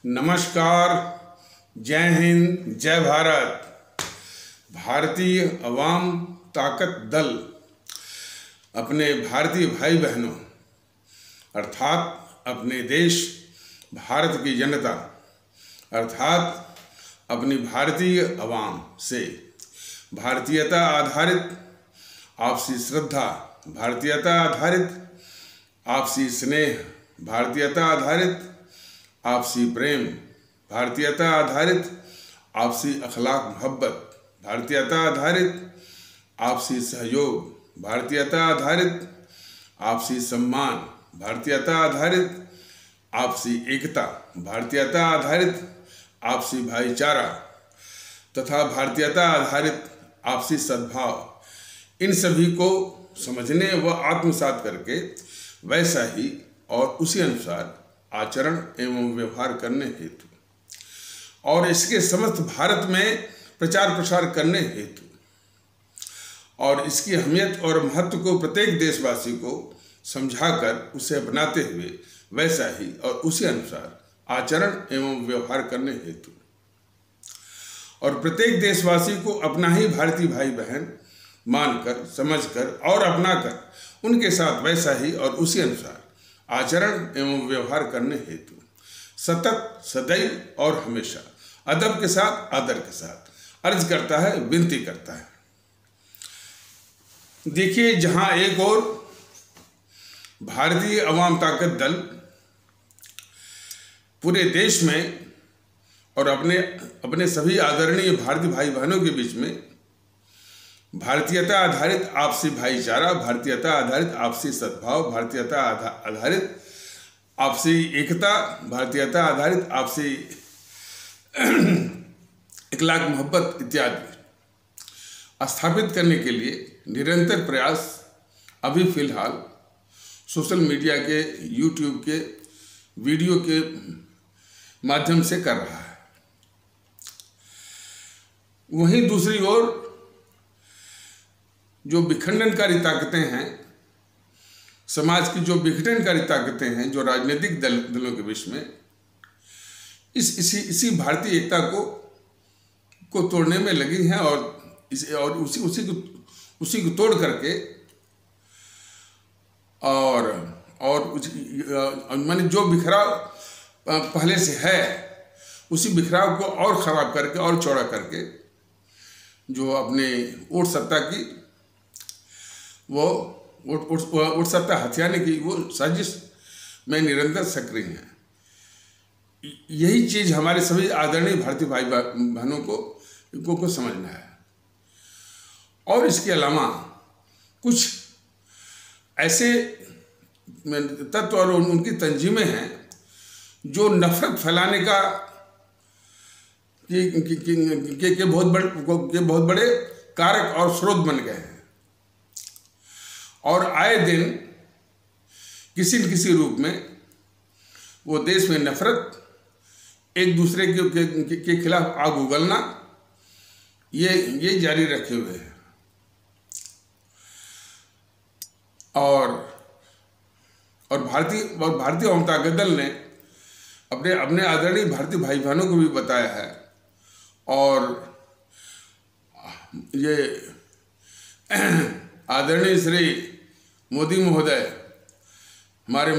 नमस्कार, जय हिंद, जय भारत। भारतीय अवाम ताकत दल अपने भारतीय भाई बहनों अर्थात अपने देश भारत की जनता अर्थात अपनी भारतीय अवाम से भारतीयता आधारित आपसी श्रद्धा, भारतीयता आधारित आपसी स्नेह, भारतीयता आधारित आपसी प्रेम, भारतीयता आधारित आपसी अखलाक मोहब्बत, भारतीयता आधारित आपसी सहयोग, भारतीयता आधारित आपसी सम्मान, भारतीयता आधारित आपसी एकता, भारतीयता आधारित आपसी भाईचारा तथा भारतीयता आधारित आपसी सद्भाव, इन सभी को समझने व आत्मसात करके वैसा ही और उसी अनुसार आचरण एवं व्यवहार करने हेतु और इसके समस्त भारत में प्रचार प्रसार करने हेतु और इसकी अहमियत और महत्व को प्रत्येक देशवासी को समझाकर उसे अपनाते हुए वैसा ही और उसी अनुसार आचरण एवं व्यवहार करने हेतु और प्रत्येक देशवासी को अपना ही भारतीय भाई बहन मानकर, समझकर और अपनाकर उनके साथ वैसा ही और उसी अनुसार आचरण एवं व्यवहार करने हेतु सतत, सदैव और हमेशा अदब के साथ, आदर के साथ अर्ज करता है, विनती करता है। देखिए, जहां एक और भारतीय अवाम ताकत दल पूरे देश में और अपने सभी आदरणीय भारतीय भाई बहनों के बीच में भारतीयता आधारित आपसी भाईचारा, भारतीयता आधारित आपसी सद्भाव, भारतीयता आधारित आपसी एकता, भारतीयता आधारित आपसी इखलाक मोहब्बत इत्यादि स्थापित करने के लिए निरंतर प्रयास अभी फिलहाल सोशल मीडिया के, यूट्यूब के वीडियो के माध्यम से कर रहा है। वहीं दूसरी ओर जो विखंडनकारी ताकतें हैं, समाज की जो विघटनकारी ताकतें हैं, जो राजनीतिक दलों के बीच में इसी भारतीय एकता को तोड़ने में लगी हैं और उसी को तोड़ करके और माने जो बिखराव पहले से है उसी बिखराव को और खराब करके और चौड़ा करके जो अपने ऊट सत्ता की वो ऊट सत्ता हथियाने की वो साजिश में निरंतर सक्रिय हैं। यही चीज़ हमारे सभी आदरणीय भारतीय भाई बहनों को समझना है। और इसके अलावा कुछ ऐसे तत्व और उनकी तंजीमें हैं जो नफरत फैलाने का के बहुत बड़े कारक और स्रोत बन गए हैं और आए दिन किसी न किसी रूप में वो देश में नफरत, एक दूसरे के खिलाफ आग उगलना ये जारी रखे हुए हैं। और भारतीय अवाम ताकत दल ने अपने आदरणीय भारतीय भाई बहनों को भी बताया है और ये आदरणीय श्री मोदी महोदय हमारे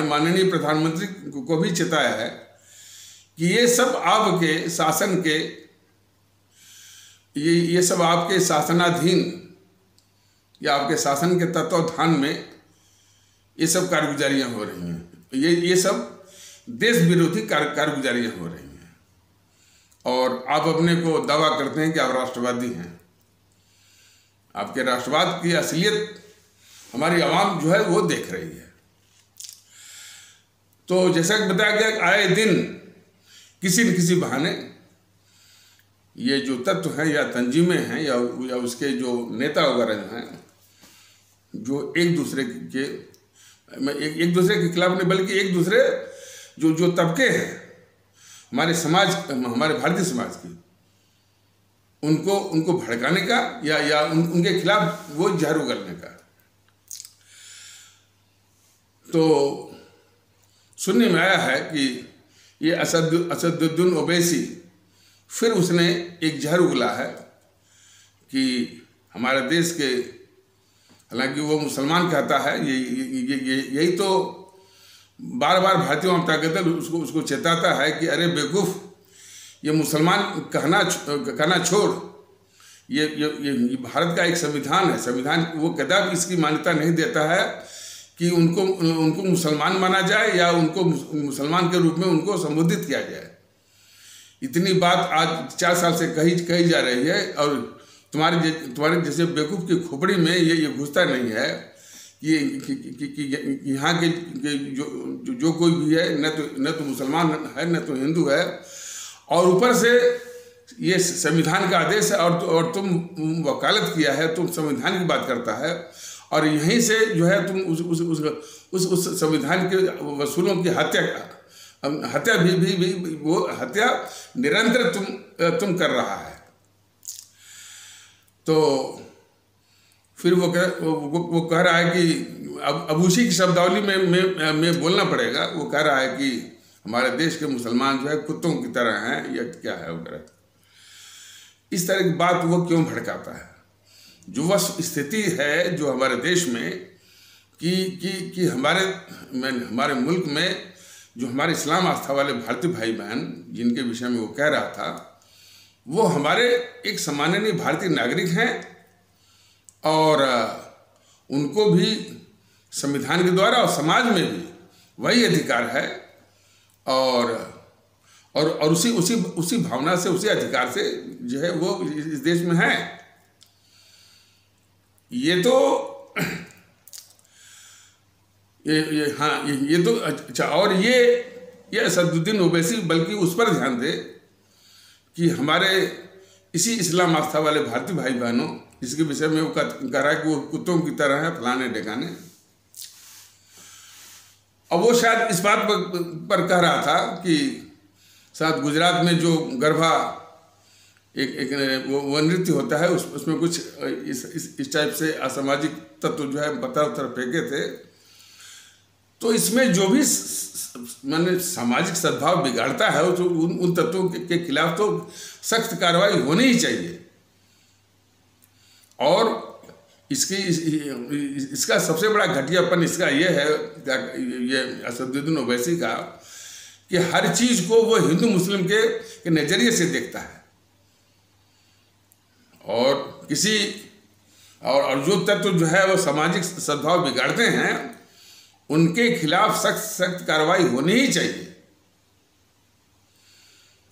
माननीय प्रधानमंत्री को भी चेताया है कि ये सब आपके शासन के ये सब आपके शासनाधीन या आपके शासन के तत्वावधान में ये सब कारगुजारियां हो रही हैं। ये सब देश विरोधी कारगुजारियां हो रही हैं और आप अपने को दावा करते हैं कि आप राष्ट्रवादी हैं। आपके राष्ट्रवाद की असलियत हमारी आवाम जो है वो देख रही है। तो जैसा कि बताया गया, आए दिन किसी न किसी बहाने ये जो तत्व हैं या तंजीमें हैं या उसके जो नेता वगैरह हैं जो एक दूसरे के खिलाफ नहीं बल्कि एक दूसरे जो तबके हैं हमारे भारतीय समाज की उनको भड़काने का या उनके खिलाफ वो जहर उगलने का। तो सुनने में आया है कि ये असदुद्दीन ओवैसी फिर उसने एक जहर उगला है कि हमारे देश के, हालांकि वो मुसलमान कहता है, यही तो बार बार भारतीयों में ताकत उसको चेताता है कि अरे बेवकूफ़, ये मुसलमान कहना छोड़, ये भारत का एक संविधान है। संविधान वो कदापि इसकी मान्यता नहीं देता है कि उनको मुसलमान माना जाए या उनको मुसलमान के रूप में उनको संबोधित किया जाए। इतनी बात आज 4 साल से कही जा रही है और तुम्हारे जैसे बेवकूफ़ की खोपड़ी में ये घुसता नहीं है कि यहाँ के जो कोई भी है न तो मुसलमान है न तो हिंदू है, और ऊपर से ये संविधान का आदेश है और तुम वकालत किया है, तुम संविधान की बात करता है, और यहीं से जो है तुम उस संविधान के वसूलों की हत्या भी वो हत्या निरंतर तुम कर रहा है। तो फिर वो कह रहा है कि अब उसी की शब्दावली में बोलना पड़ेगा। वो कह रहा है कि हमारे देश के मुसलमान जो है कुत्तों की तरह हैं या क्या है वगैरह। इस तरह की बात वो क्यों भड़काता है? जो वह स्थिति है जो हमारे देश में कि हमारे मुल्क में जो हमारे इस्लाम आस्था वाले भारतीय भाई बहन जिनके विषय में वो कह रहा था, वो हमारे एक सम्माननीय भारतीय नागरिक हैं और उनको भी संविधान के द्वारा और समाज में भी वही अधिकार है और उसी भावना से, उसी अधिकार से जो है वो इस देश में है। ये तो ये तो अच्छा। और ये असदुद्दीन ओवैसी बल्कि उस पर ध्यान दे कि हमारे इसी इस्लाम आस्था वाले भारतीय भाई बहनों, इसके विषय में वो कह रहा है कि वो कुत्तों की तरह है, फलाने ढेकाने। अब वो शायद इस बात पर कह रहा था कि शायद गुजरात में जो गरबा एक वो नृत्य होता है, उसमें कुछ इस टाइप से असामाजिक तत्व जो है पत्थर फेंके थे। तो इसमें जो भी माने सामाजिक सद्भाव बिगाड़ता है तो उन तत्वों के खिलाफ तो सख्त कार्रवाई होनी ही चाहिए। और इसका सबसे बड़ा घटियापन इसका ये है, ये असदुद्दीन ओवैसी का, कि हर चीज को वो हिंदू मुस्लिम के नजरिए से देखता है और जो तत्व जो है वो सामाजिक सद्भाव बिगाड़ते हैं उनके खिलाफ सख्त कार्रवाई होनी ही चाहिए।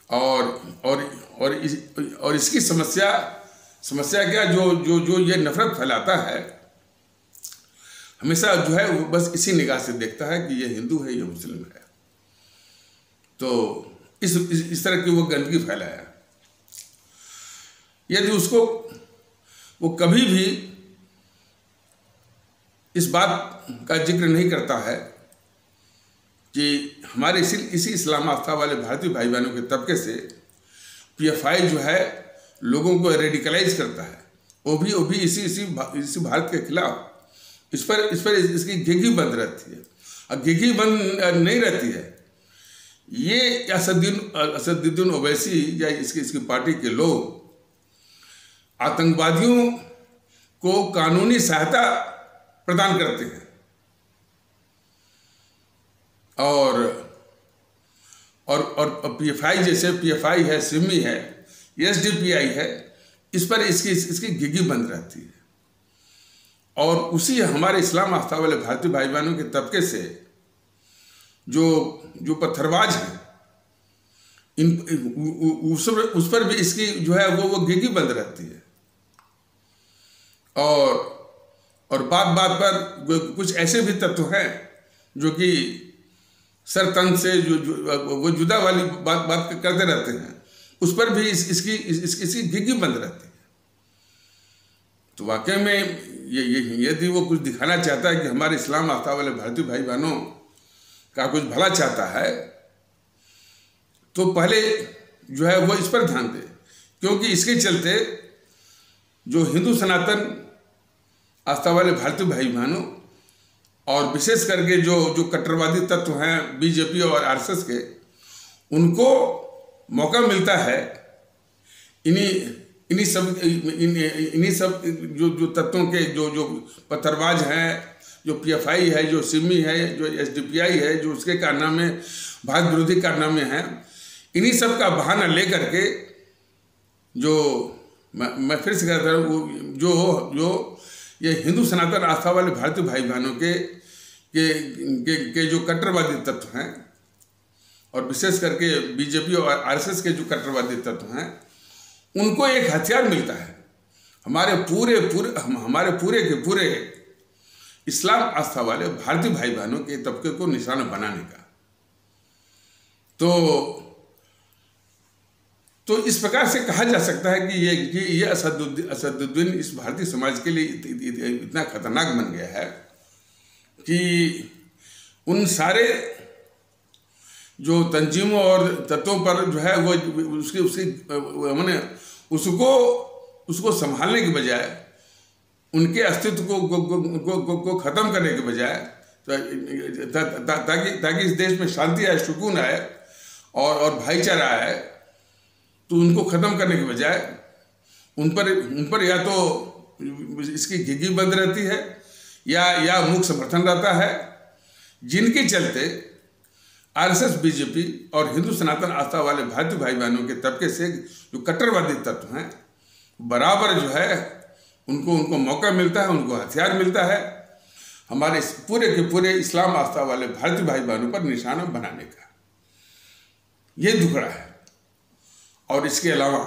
और इसकी समस्या क्या, जो ये नफरत फैलाता है हमेशा जो है वो बस इसी निगाह से देखता है कि ये हिंदू है, ये मुस्लिम है। तो इस तरह की वो गंदगी फैलाया। यदि उसको वो कभी भी इस बात का जिक्र नहीं करता है कि हमारे इसी इस्लाम आस्था वाले भारतीय भाई बहनों के तबके से पीएफआई जो है लोगों को रेडिकलाइज करता है, वो भी इसी भारत के खिलाफ इस पर इसकी घिघी बंद रहती है। और घिघी बंद नहीं रहती है, ये असदुद्दीन ओवैसी या इसकी पार्टी के लोग आतंकवादियों को कानूनी सहायता प्रदान करते हैं और पीएफआई जैसे पीएफआई है, सिमी है, एसडीपीआई है, इस पर इसकी घिघी बंद रहती है। और उसी हमारे इस्लाम आस्था वाले भारतीय भाई बहनों के तबके से जो पत्थरबाज हैं उस पर भी इसकी जो है वो घिघी बंद रहती है। और बात पर कुछ ऐसे भी तत्व हैं जो कि सरतंग से वो जुदा वाली बात करते रहते हैं, उस पर भी इसकी घिघी बंद रहती है। तो वाकई में यदि वो कुछ दिखाना चाहता है कि हमारे इस्लाम आस्था वाले भारतीय भाई बहनों का कुछ भला चाहता है, तो पहले जो है वो इस पर ध्यान दे, क्योंकि इसके चलते जो हिंदू सनातन आस्था वाले भारतीय भाई बहनों और विशेष करके जो कट्टरवादी तत्व हैं बीजेपी और आरएसएस के, उनको मौका मिलता है इन्हीं सब जो तत्वों के जो पत्थरबाज हैं, जो पीएफआई है, जो सिमी है, जो एसडीपीआई है, जो उसके कारनामे भारत विरोधी कारनामे हैं, इन्हीं सब का बहाना लेकर के जो मैं फिर से कहता हूँ, जो ये हिंदू सनातन आस्था वाले भारतीय भाई बहनों के जो कट्टरवादी तत्व हैं, और विशेष करके बीजेपी और आरएसएस के जो कट्टरवादी तत्व हैं, उनको एक हथियार मिलता है हमारे पूरे के पूरे इस्लाम आस्था वाले भारतीय भाई बहनों के तबके को निशाना बनाने का। तो इस प्रकार से कहा जा सकता है कि ये असदुद्दीन इस भारतीय समाज के लिए इतना खतरनाक बन गया है कि उन सारे जो तंजीमों और तत्वों पर जो है वो मैंने उसको संभालने के बजाय, उनके अस्तित्व को खत्म करने के बजाय, ताकि इस देश में शांति आए, सुकून आए और भाईचारा आए, तो उनको खत्म करने के बजाय उन पर या तो इसकी घिघी बंद रहती है या मुख्य समर्थन रहता है, जिनके चलते आरएसएस, बीजेपी और हिंदू सनातन आस्था वाले भारतीय भाई बहनों के तबके से जो कट्टरवादी तत्व हैं, बराबर जो है उनको मौका मिलता है, उनको हथियार मिलता है हमारे पूरे के पूरे इस्लाम आस्था वाले भारतीय भाई बहनों पर निशाना बनाने का। ये दुखड़ा है। और इसके अलावा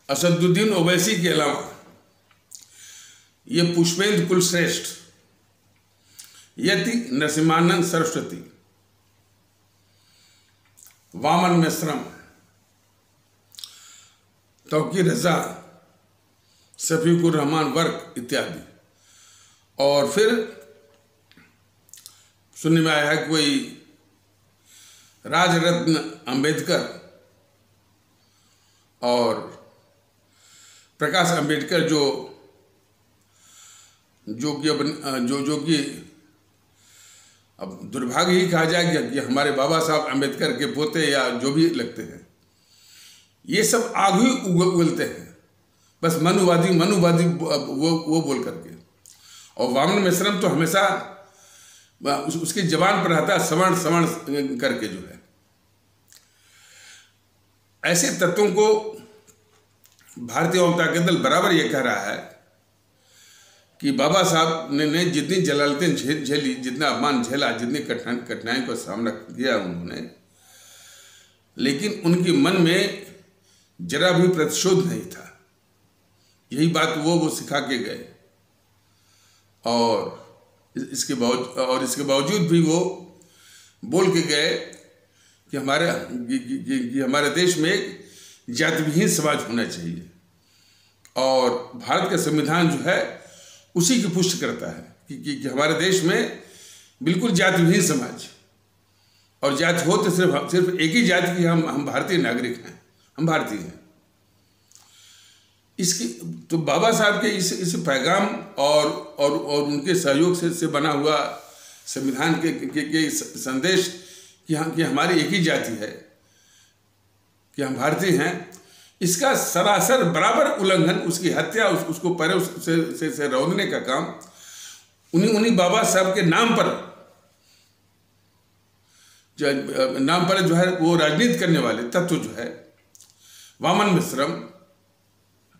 असदुद्दीन ओवैसी के अलावा ये पुष्पेंद्र कुलश्रेष्ठ, यति नरसिम्हानंद सरस्वती, वामन मिश्रम, तौकीर रजा, शफीकुर रहमान वर्क इत्यादि। और फिर सुनने में आया है कोई राजरत्न अंबेडकर और प्रकाश अंबेडकर जो कि अब दुर्भाग्य ही कहा जाए कि हमारे बाबा साहब अंबेडकर के पोते या जो भी लगते हैं, ये सब आग ही उगलते हैं बस मनुवादी वो बोल करके। और वामन मिश्रम तो हमेशा उसकी जबान पर रहता है सवर्ण करके जो है। ऐसे तत्वों को भारतीय जनता दल बराबर ये कह रहा है कि बाबा साहब ने जितनी जलालतें झेली, जितना अपमान झेला, जितनी कठिनाई का सामना किया उन्होंने, लेकिन उनके मन में जरा भी प्रतिशोध नहीं था। यही बात वो सिखा के गए और इसके बावजूद भी वो बोल के गए कि हमारे देश में एक जातिविहीन समाज होना चाहिए। और भारत का संविधान जो है उसी की पुष्टि करता है कि हमारे देश में बिल्कुल जातिविहीन समाज, और जाति हो तो सिर्फ एक ही जाति की हम भारतीय नागरिक हैं, हम भारतीय हैं। इसकी तो बाबा साहब के इस पैगाम और उनके सहयोग से बना हुआ संविधान के संदेश कि हमारी एक ही जाति है, कि हम भारतीय हैं, इसका सरासर बराबर उल्लंघन, उसकी हत्या, उसको परे से रौंदने का काम उन्हीं बाबा साहब के नाम पर जो है वो राजनीति करने वाले तत्व जो है वामन मिश्रम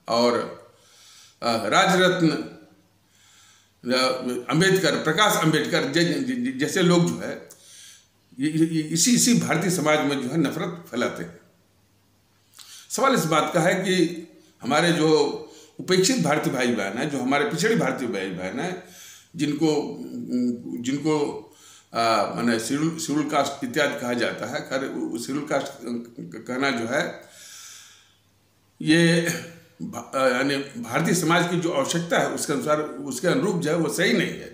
और राजरत्न अंबेडकर, प्रकाश अंबेडकर जैसे लोग जो है इसी भारतीय समाज में जो है नफरत फैलाते हैं। सवाल इस बात का है कि हमारे जो उपेक्षित भारतीय भाई बहन हैं, जो हमारे पिछड़े भारतीय भाई बहन हैं, जिनको माने शेड्यूल कास्ट इत्यादि कहा जाता है, खैर शेड्यूल कास्ट कहना जो है ये यानी भारतीय समाज की जो आवश्यकता है उसके अनुसार, उसके अनुरूप जो है वो सही नहीं है।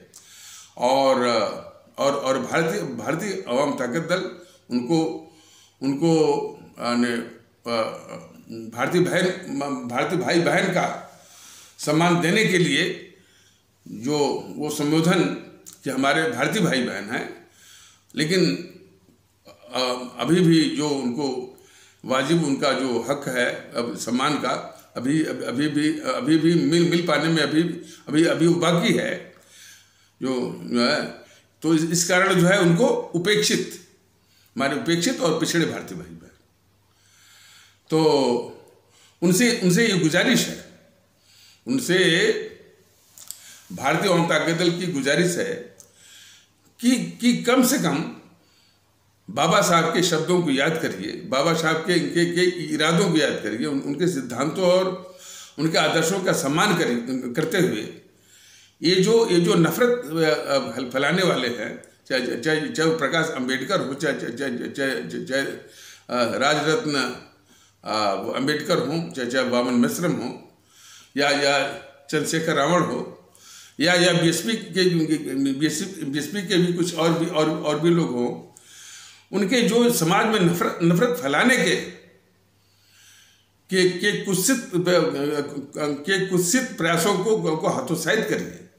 और भारतीय अवाम ताकत दल उनको भारतीय भाई बहन का सम्मान देने के लिए जो वो संबोधन कि हमारे भारतीय भाई बहन हैं, लेकिन अभी भी जो उनको वाजिब उनका जो हक है अब सम्मान का अभी भी मिल पाने में अभी बाकी है जो है। तो इस कारण जो है उनको उपेक्षित और पिछड़े भारतीय भाई बहन, तो उनसे ये गुजारिश है, उनसे भारतीय जनता दल की गुजारिश है कि कम से कम बाबा साहब के शब्दों को याद करिए, बाबा साहब के इरादों को याद करिए, उनके सिद्धांतों और उनके आदर्शों का सम्मान करते हुए ये जो नफरत फैलाने वाले हैं, चाहे प्रकाश अंबेडकर हो, चाहे राजरत्न अंबेडकर हों, चाहे वामन मिश्रम हो, या चंद्रशेखर रावण हो, या बीएसपी के भी कुछ और भी लोग हों, उनके जो समाज में नफरत फैलाने के कुत्सित प्रयासों को हतोत्साहित करिए।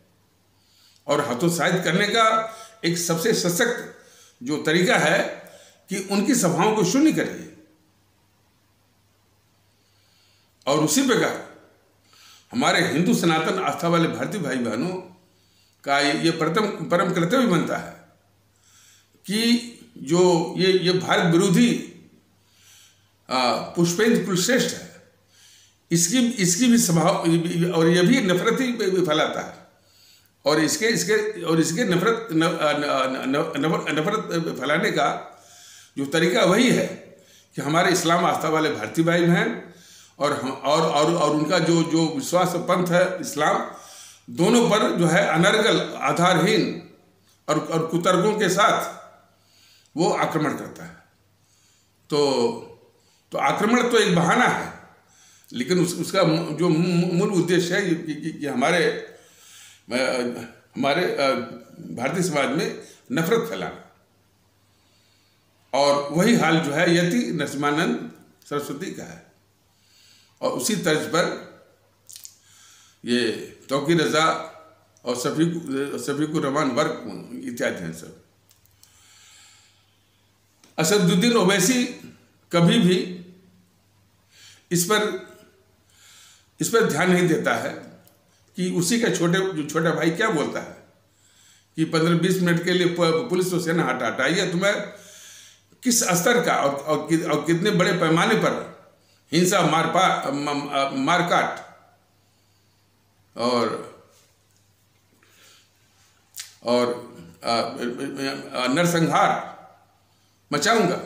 और हतोत्साहित करने का एक सबसे सशक्त जो तरीका है कि उनकी सभाओं को शून्य करिए। और उसी प्रकार हमारे हिंदू सनातन आस्था वाले भारतीय भाई बहनों का ये परम कर्तव्य बनता है कि जो ये भारत विरोधी पुष्पेंद्र कुलश्रेष्ठ है, इसकी भी स्वभाव, और ये भी नफरत ही फैलाता है, और इसके नफरत फैलाने का जो तरीका वही है कि हमारे इस्लाम आस्था वाले भारतीय भाई बहन और उनका जो विश्वास पंथ है इस्लाम, दोनों पर जो है अनर्गल, आधारहीन और कुतर्कों के साथ वो आक्रमण करता है। तो आक्रमण तो एक बहाना है, लेकिन उसका जो मूल उद्देश्य है कि हमारे भारतीय समाज में नफरत फैलाना। और वही हाल जो है यति नरसिम्हानंद सरस्वती का है। और उसी तर्ज पर ये तौकीर रजा और शफीकुर रहमान वर्क इत्यादि हैं सब। असदुद्दीन ओवैसी कभी भी इस पर ध्यान नहीं देता है कि उसी का छोटा भाई क्या बोलता है कि 15-20 मिनट के लिए पुलिस तो सेना हटाइए, तुम्हें किस स्तर का और कितने बड़े पैमाने पर हिंसा, मारकाट और नरसंहार मचाऊंगा,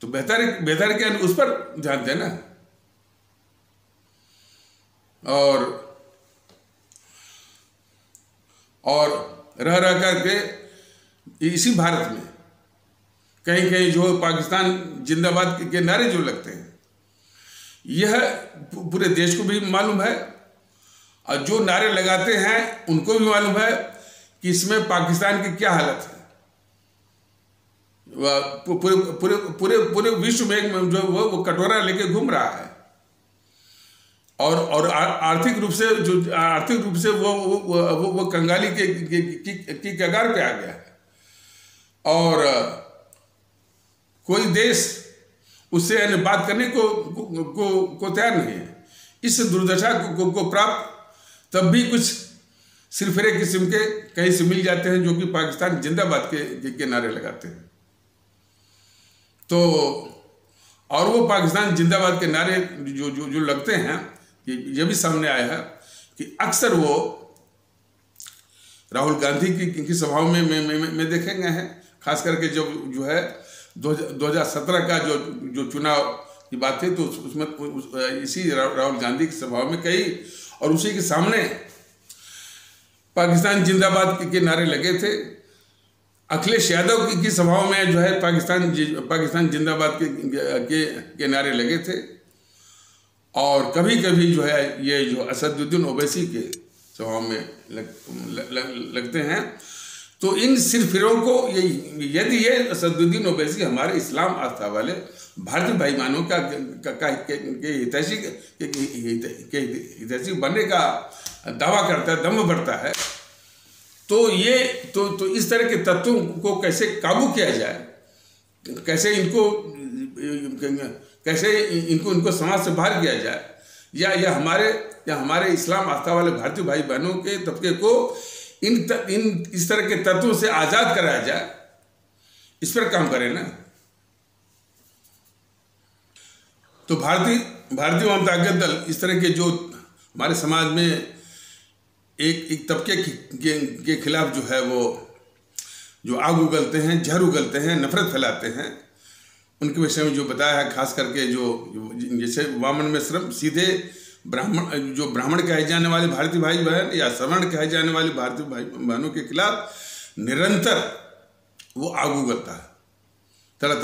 तो बेहतर क्या उस पर ध्यान देना। और रह करके इसी भारत में कहीं जो पाकिस्तान जिंदाबाद के नारे जो लगते हैं, यह पूरे देश को भी मालूम है, और जो नारे लगाते हैं उनको भी मालूम है कि इसमें पाकिस्तान की क्या हालत है। पूरे विश्व में जो वो कटोरा लेके घूम रहा है, और आर्थिक रूप से वो कंगाली की कगार पे आ गया है, और कोई देश उससे बात करने को तैयार नहीं है। इस दुर्दशा को प्राप्त तब भी कुछ सिरफिरे किस्म के कहीं से मिल जाते हैं जो कि पाकिस्तान जिंदाबाद के नारे लगाते हैं। तो और वो पाकिस्तान जिंदाबाद के नारे जो लगते हैं, ये भी सामने आया है कि अक्सर वो राहुल गांधी की सभाओं में देखे गए हैं। खास करके जो है 2017 का जो चुनाव की बात थी, तो उसमें इसी राहुल गांधी की सभाओं में कई, और उसी के सामने पाकिस्तान जिंदाबाद के नारे लगे थे। अखिलेश यादव की सभाओं में जो है पाकिस्तान जिंदाबाद के नारे लगे थे। और कभी कभी जो है ये जो असदुद्दीन ओवैसी के सभाओं में लगते हैं। तो इन सिरफिरों को यदि ये असदुद्दीन ओवैसी हमारे इस्लाम आस्था वाले भारतीय भाई बहनों के हितैषी बनने का दावा करता है, दम भरता है, तो इस तरह के तत्वों को कैसे काबू किया जाए, कैसे इनको समाज से बाहर किया जाए, या हमारे इस्लाम आस्था वाले भारतीय भाई बहनों के तबके को इस तरह के तत्वों से आजाद कराया जाए, इस पर काम करें ना। तो भारतीय वामता दल इस तरह के जो हमारे समाज में एक तबके के खिलाफ जो है वो जो आग उगलते हैं, जहर उगलते हैं, नफरत फैलाते हैं, उनके विषय में जो बताया है, खास करके जो जैसे वामन मिश्रम सीधे ब्राह्मण कहे जाने वाले भारतीय भाई बहन या सवर्ण कहे जाने वाले भारतीय भाई बहनों के खिलाफ निरंतर वो आग उगलता है, तरह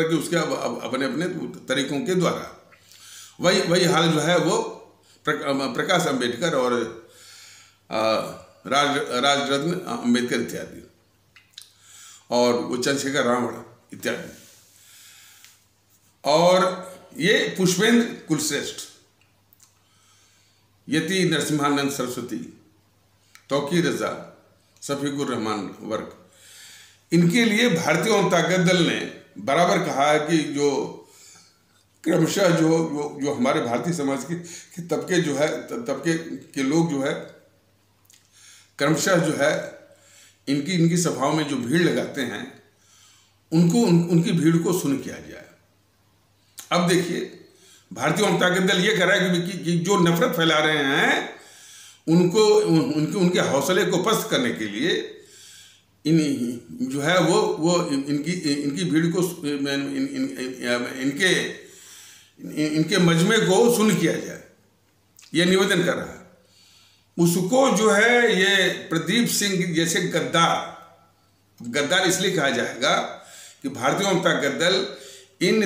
के उसके अपने तरीकों के द्वारा। वही हाल जो है वो प्रकाश अंबेडकर और राजरत्न अंबेडकर इत्यादि, और वो चंद्रशेखर रावण इत्यादि, और ये पुष्पेंद्र कुलश्रेष्ठ, यति नरसिम्हानंद सरस्वती, तौकीर रजा, शफीकुर रहमान वर्क, इनके लिए भारतीय वामता दल ने बराबर कहा है कि जो क्रमशः जो हमारे भारतीय समाज के तबके जो है, तबके के लोग जो है क्रमशः जो है इनकी सभाओं में जो भीड़ लगाते हैं, उनकी भीड़ को शून्य किया जाए। अब देखिए भारतीय वामता दल ये कह रहा है कि जो नफरत फैला रहे हैं उनके हौसले को पस्त करने के लिए जो है वो इनकी भीड़ को इनके मजमे को शून्य किया जाए, ये निवेदन कर रहा है। उसको जो है ये प्रदीप सिंह जैसे गद्दार इसलिए कहा जाएगा कि भारतीय वामता दल इन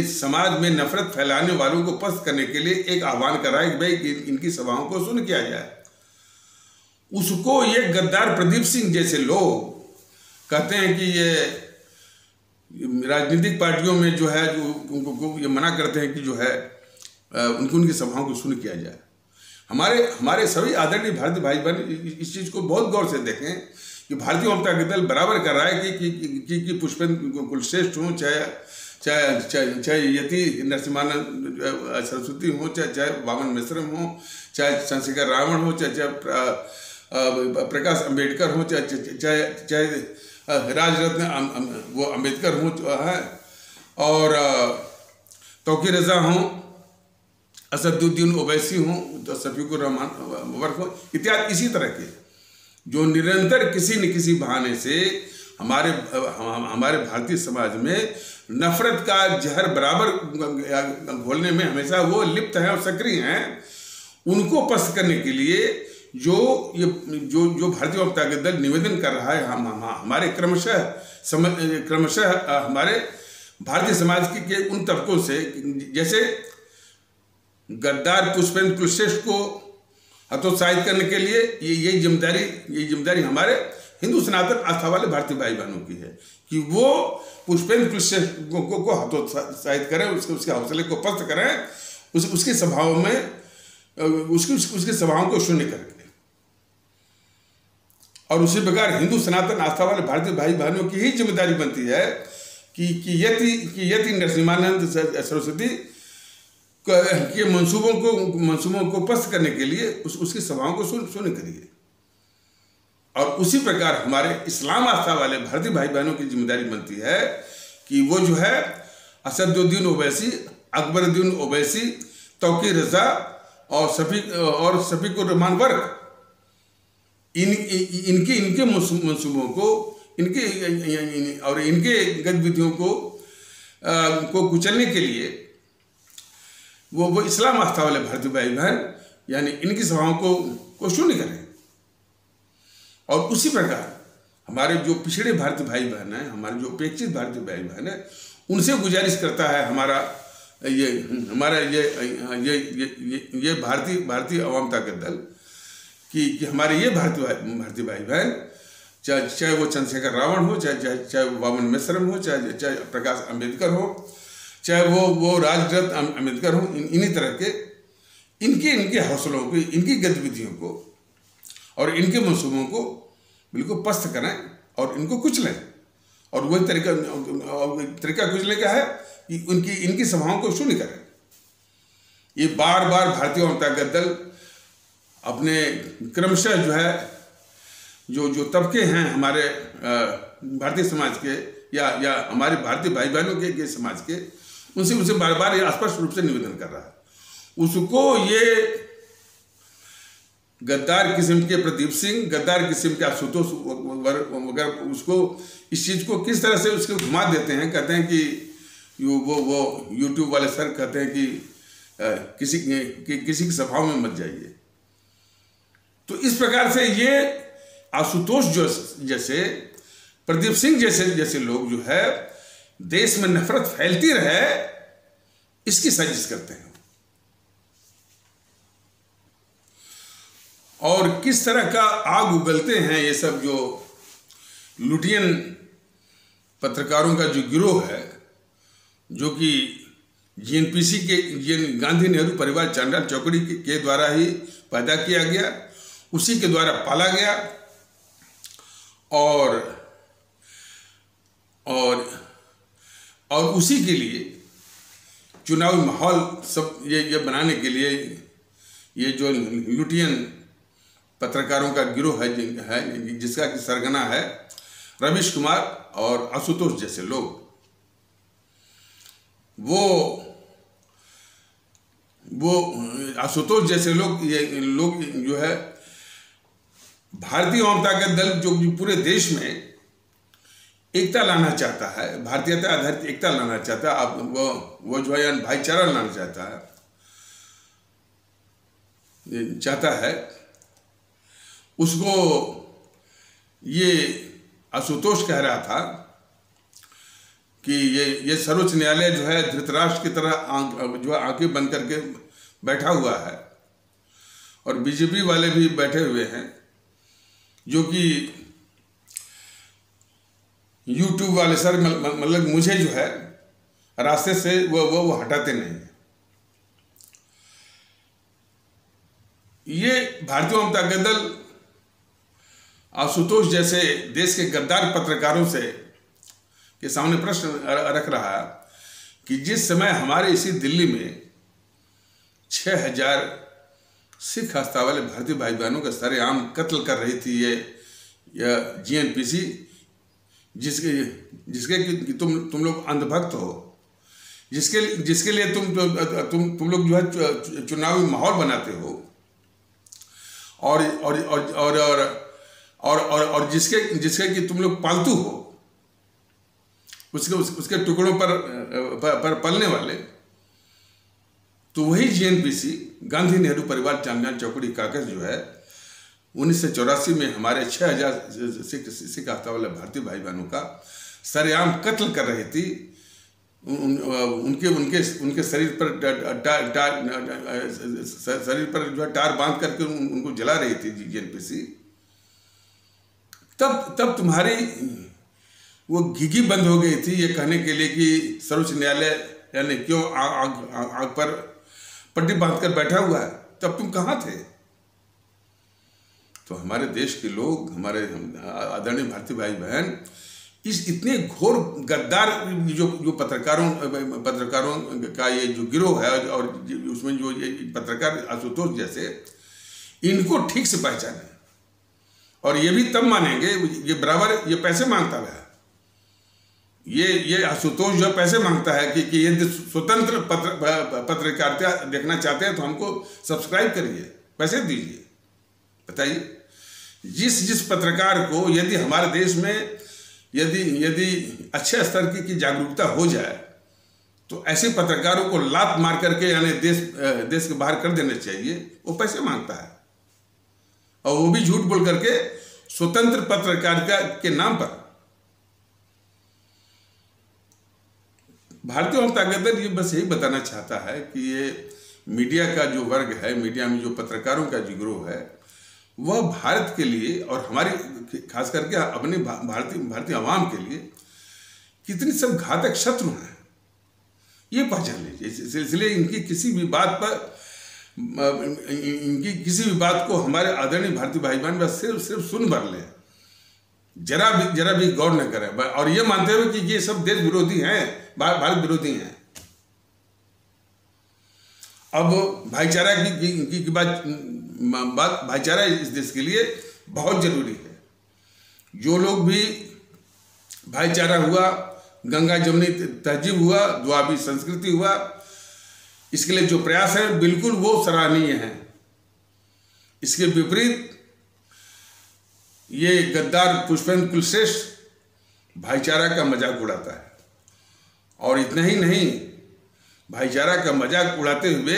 समाज में नफरत फैलाने वालों को पस्त करने के लिए एक आह्वान कर रहा है कि भाई इनकी सभाओं को शून्य किया जाए। उसको ये गद्दार प्रदीप सिंह जैसे लोग कहते हैं कि ये राजनीतिक पार्टियों में जो है उनको ये मना करते हैं कि जो है उनकी सभाओं को शून्य किया जाए। हमारे सभी आदरणीय भारतीय भाई बहन इस चीज़ को बहुत गौर से देखें कि भारतीय वामता दल बराबर कर रहा है कि पुष्पेंद्र कुलश्रेष्ठ हों, चाहे यति नरसिम्हानंद सरस्वती हो, चाहे वामन मिश्रम हो, चाहे चंद्रशेखर रावण हो, चाहे प्रकाश अंबेडकर हो, चाहे राजरत्न वो अंबेडकर हो है, और तौकीर रजा हो, असदुद्दीन ओवैसी हो, तो शफीकुर रहमान वर्क हो इत्यादि, इसी तरह के जो निरंतर किसी न किसी बहाने से हमारे भारतीय समाज में नफरत का जहर बराबर घोलने में हमेशा वो लिप्त हैं और सक्रिय हैं, उनको पस्त करने के लिए जो भारतीय वामता दल निवेदन कर रहा है, हमारे क्रमशः हमारे भारतीय समाज के उन तबकों से, जैसे गद्दार पुष्पेंद्र कुलश्रेष्ठ को हतोत्साहित करने के लिए ये जिम्मेदारी हमारे हिंदू सनातन आस्था वाले भारतीय भाई बहनों की है कि वो पुष्पेंद्र कुलश्रेष्ठ को हतोत्साहित करें, उसके हौसले को पस्त करें, उसकी सभाओं में उसकी सभाओं को शून्य करके। और उसी प्रकार हिंदू सनातन आस्था वाले भारतीय भाई बहनों की ही जिम्मेदारी बनती है कि यति नरसिम्हानंद सरस्वती के मंसूबों को पस्त करने के लिए उसकी सभाओं को शून्य करिए। और उसी प्रकार हमारे इस्लाम आस्था वाले भारतीय भाई बहनों की जिम्मेदारी बनती है कि वो जो है असदुद्दीन ओवैसी, अकबरुद्दीन ओवैसी, तौकीर रजा और शफीकुर रहमान वर्क, इनके मंसूबों को, इनके गतिविधियों को कुचलने के लिए वो इस्लाम आस्था वाले भारतीय भाई बहन यानी इनकी सभाओं को शून्य करें। और उसी प्रकार हमारे जो पिछड़े भारतीय भाई बहन हैं, हमारे जो उपेक्षित भारतीय भाई बहन हैं, उनसे गुजारिश करता है हमारा ये भारतीय वामता दल कि हमारे ये भारतीय भाई बहन, चाहे वो चंद्रशेखर रावण हो, चाहे वामन मिश्रम हो, चाहे प्रकाश अंबेडकर हो, चाहे वो राजरत्न अंबेडकर हो, इन्हीं तरह के इनके हौसलों को, इनकी गतिविधियों को और इनके मंसूबों को बिल्कुल पस्त करें और इनको कुचलें। और वही तरीका कुचले का है कि इनकी सभाओं को शून्य करें। ये बार बार भारतीय जनता दल अपने क्रमशः जो है जो तबके हैं हमारे भारतीय समाज के या हमारे भारतीय भाई बहनों के समाज के, उनसे बार बार ये स्पष्ट रूप से निवेदन कर रहा है। उसको ये गद्दार किस्म के प्रदीप सिंह, गद्दार किस्म के आशुतोष वगैरह उसको इस चीज़ को किस तरह से उसको घुमा देते हैं। कहते हैं कि वो यूट्यूब वाले सर कहते हैं कि किसी की सभाओं में मत जाइए। तो इस प्रकार से ये आशुतोष जैसे प्रदीप सिंह जैसे लोग जो है देश में नफरत फैलती रहे, इसकी साजिश करते हैं। और किस तरह का आग उगलते हैं ये सब जो लुटियन पत्रकारों का जो गिरोह है, जो कि जीएनपीसी के गांधी नेहरू परिवार चांडाल चौकड़ी के द्वारा ही पैदा किया गया, उसी के द्वारा पाला गया। और उसी के लिए चुनावी माहौल सब ये बनाने के लिए ये जो लुटियन पत्रकारों का गिरोह है जिसका कि सरगना है रवीश कुमार और आशुतोष जैसे लोग, वो आशुतोष जैसे लोग जो है भारतीय जनता दल जो पूरे देश में एकता लाना चाहता है, भारतीयता आधारित एकता लाना चाहता है, आप वो जो है भाईचारा लाना चाहता है, उसको ये आशुतोष कह रहा था कि ये सर्वोच्च न्यायालय जो है धृतराष्ट्र की तरह जो है आंखें बंद करके बैठा हुआ है। और बीजेपी वाले भी बैठे हुए हैं जो कि यूट्यूब वाले सर मतलब मुझे जो है रास्ते से वो हटाते नहीं हैं। ये भारतीय जनता दल आशुतोष जैसे देश के गद्दार पत्रकारों से के सामने प्रश्न रख रहा है कि जिस समय हमारे इसी दिल्ली में 6000 सिख आस्था वाले भारतीय भाई बहनों का सरेआम कत्ल कर रही थी ये जीएनपीसी, जिसके कि तुम लोग अंधभक्त हो, जिसके लिए तुम लोग जो है चुनावी माहौल बनाते हो और जिसके कि तुम लोग पालतू हो, उसके टुकड़ों पर पलने वाले। तो वही जीएनपीसी गांधी नेहरू परिवार चांडाल चौकड़ी काकस जो है 1984 में हमारे 6000 सिख आस्था वाले भारतीय भाई बहनों का सरेआम कत्ल कर रही थी। उनके शरीर पर जो है टार बांध करके उनको जला रही थी जीएनपीसी। तब तुम्हारी वो घिघी बंद हो गई थी ये कहने के लिए कि सर्वोच्च न्यायालय यानी क्यों आग पर पट्टी बांध कर बैठा हुआ है। तब तुम कहाँ थे? तो हमारे देश के लोग, हमारे आदरणीय भारतीय भाई बहन, इस इतने घोर गद्दार जो पत्रकारों का ये जो गिरोह है और उसमें जो ये पत्रकार आशुतोष जैसे, इनको ठीक से पहचाने। और ये भी तब मानेंगे, ये बराबर ये पैसे मांगता है, ये आशुतोष जो पैसे मांगता है कि ये स्वतंत्र पत्रकारिता देखना चाहते हैं तो हमको सब्सक्राइब करिए, पैसे दीजिए। बताइए, जिस पत्रकार को यदि हमारे देश में यदि अच्छे स्तर की जागरूकता हो जाए तो ऐसे पत्रकारों को लात मार करके यानी देश के बाहर कर देना चाहिए। वो पैसे मांगता है और वो भी झूठ बोल करके स्वतंत्र पत्रकारिता के नाम पर। भारतीय जनता दल ये बस यही बताना चाहता है कि ये मीडिया का जो वर्ग है, मीडिया में जो पत्रकारों का जो गिरोह है, वह भारत के लिए और हमारी खास करके अपने भारतीय आवाम के लिए कितनी सब घातक शत्रु हैं, ये पहचान लीजिए। इसलिए इनकी किसी भी बात पर इनकी किसी भी बात को हमारे आदरणीय भारतीय भाई बहन बस सिर्फ सुन भर ले, जरा भी गौर न करें और ये मानते हुए कि ये सब देश विरोधी हैं, भारत विरोधी हैं। अब भाईचारा की बात भाईचारा इस देश के लिए बहुत जरूरी है। जो लोग भी भाईचारा हुआ, गंगा जमुनी तहजीब हुआ, दुआबी संस्कृति हुआ, इसके लिए जो प्रयास है बिल्कुल वो सराहनीय है। इसके विपरीत ये गद्दार पुष्पेंद्र कुलश्रेष्ठ भाईचारा का मजाक उड़ाता है, और इतना ही नहीं, भाईचारा का मजाक उड़ाते हुए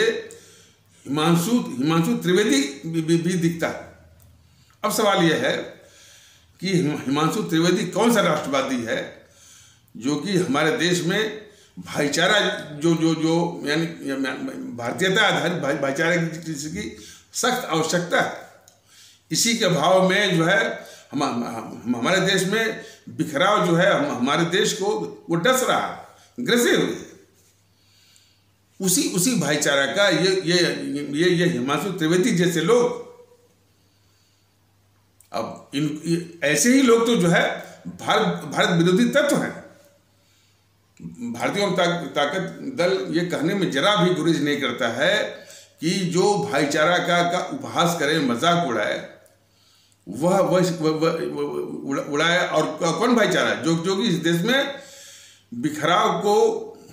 हिमांशु त्रिवेदी भी दिखता है। अब सवाल यह है कि हिमांशु त्रिवेदी कौन सा राष्ट्रवादी है जो कि हमारे देश में भाईचारा जो यानी भारतीयता आधारित भाईचारा की सख्त आवश्यकता है। इसी के अभाव में जो है हमारे देश में बिखराव जो है हमारे देश को वो डस रहा है, ग्रसे हुए। उसी भाईचारा का ये हिमांशु त्रिवेदी जैसे लोग, अब ऐसे ही लोग तो जो है भारत विरोधी तत्व हैं। भारतीय ताकत दल ये कहने में जरा भी गुरेज नहीं करता है कि जो भाईचारा का उपहास करे, मजाक उड़ाए, वह उड़ाए। और कौन भाईचारा जो कि इस देश में बिखराव को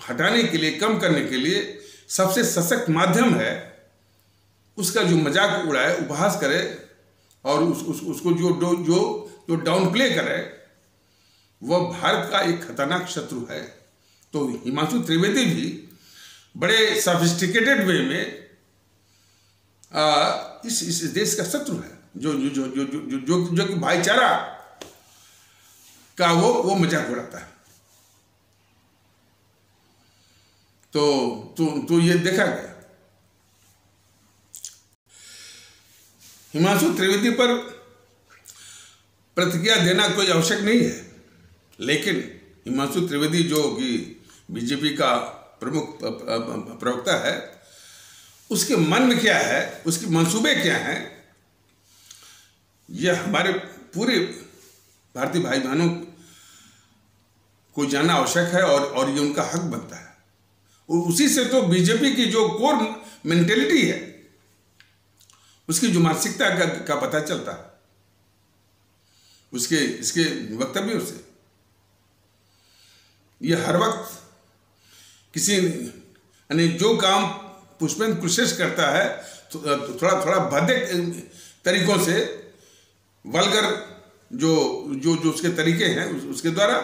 हटाने के लिए, कम करने के लिए सबसे सशक्त माध्यम है, उसका जो मजाक उड़ाए, उपहास करे और उसको जो डाउन प्ले करे, वह भारत का एक खतरनाक शत्रु है। तो हिमांशु त्रिवेदी भी बड़े सोफिस्टिकेटेड वे में इस देश का शत्रु है, जो कि भाईचारा का वो मजाक उड़ाता है। तो ये देखा गया। हिमांशु त्रिवेदी पर प्रतिक्रिया देना कोई आवश्यक नहीं है, लेकिन हिमांशु त्रिवेदी जो कि बीजेपी का प्रमुख प्रवक्ता है, उसके मन में क्या है, उसके मंसूबे क्या हैं, यह हमारे पूरे भारतीय भाई बहनों को जानना आवश्यक है और ये उनका हक बनता है। और उसी से तो बीजेपी की जो कोर मेंटेलिटी है, उसकी जो मानसिकता का पता चलता है इसके वक्तव्यों से। ये हर वक्त किसी यानी जो काम पुष्पेंद्र कुलश्रेष्ठ करता है तो थोड़ा भद्दे तरीकों से, वल्गर जो उसके तरीके हैं उसके द्वारा,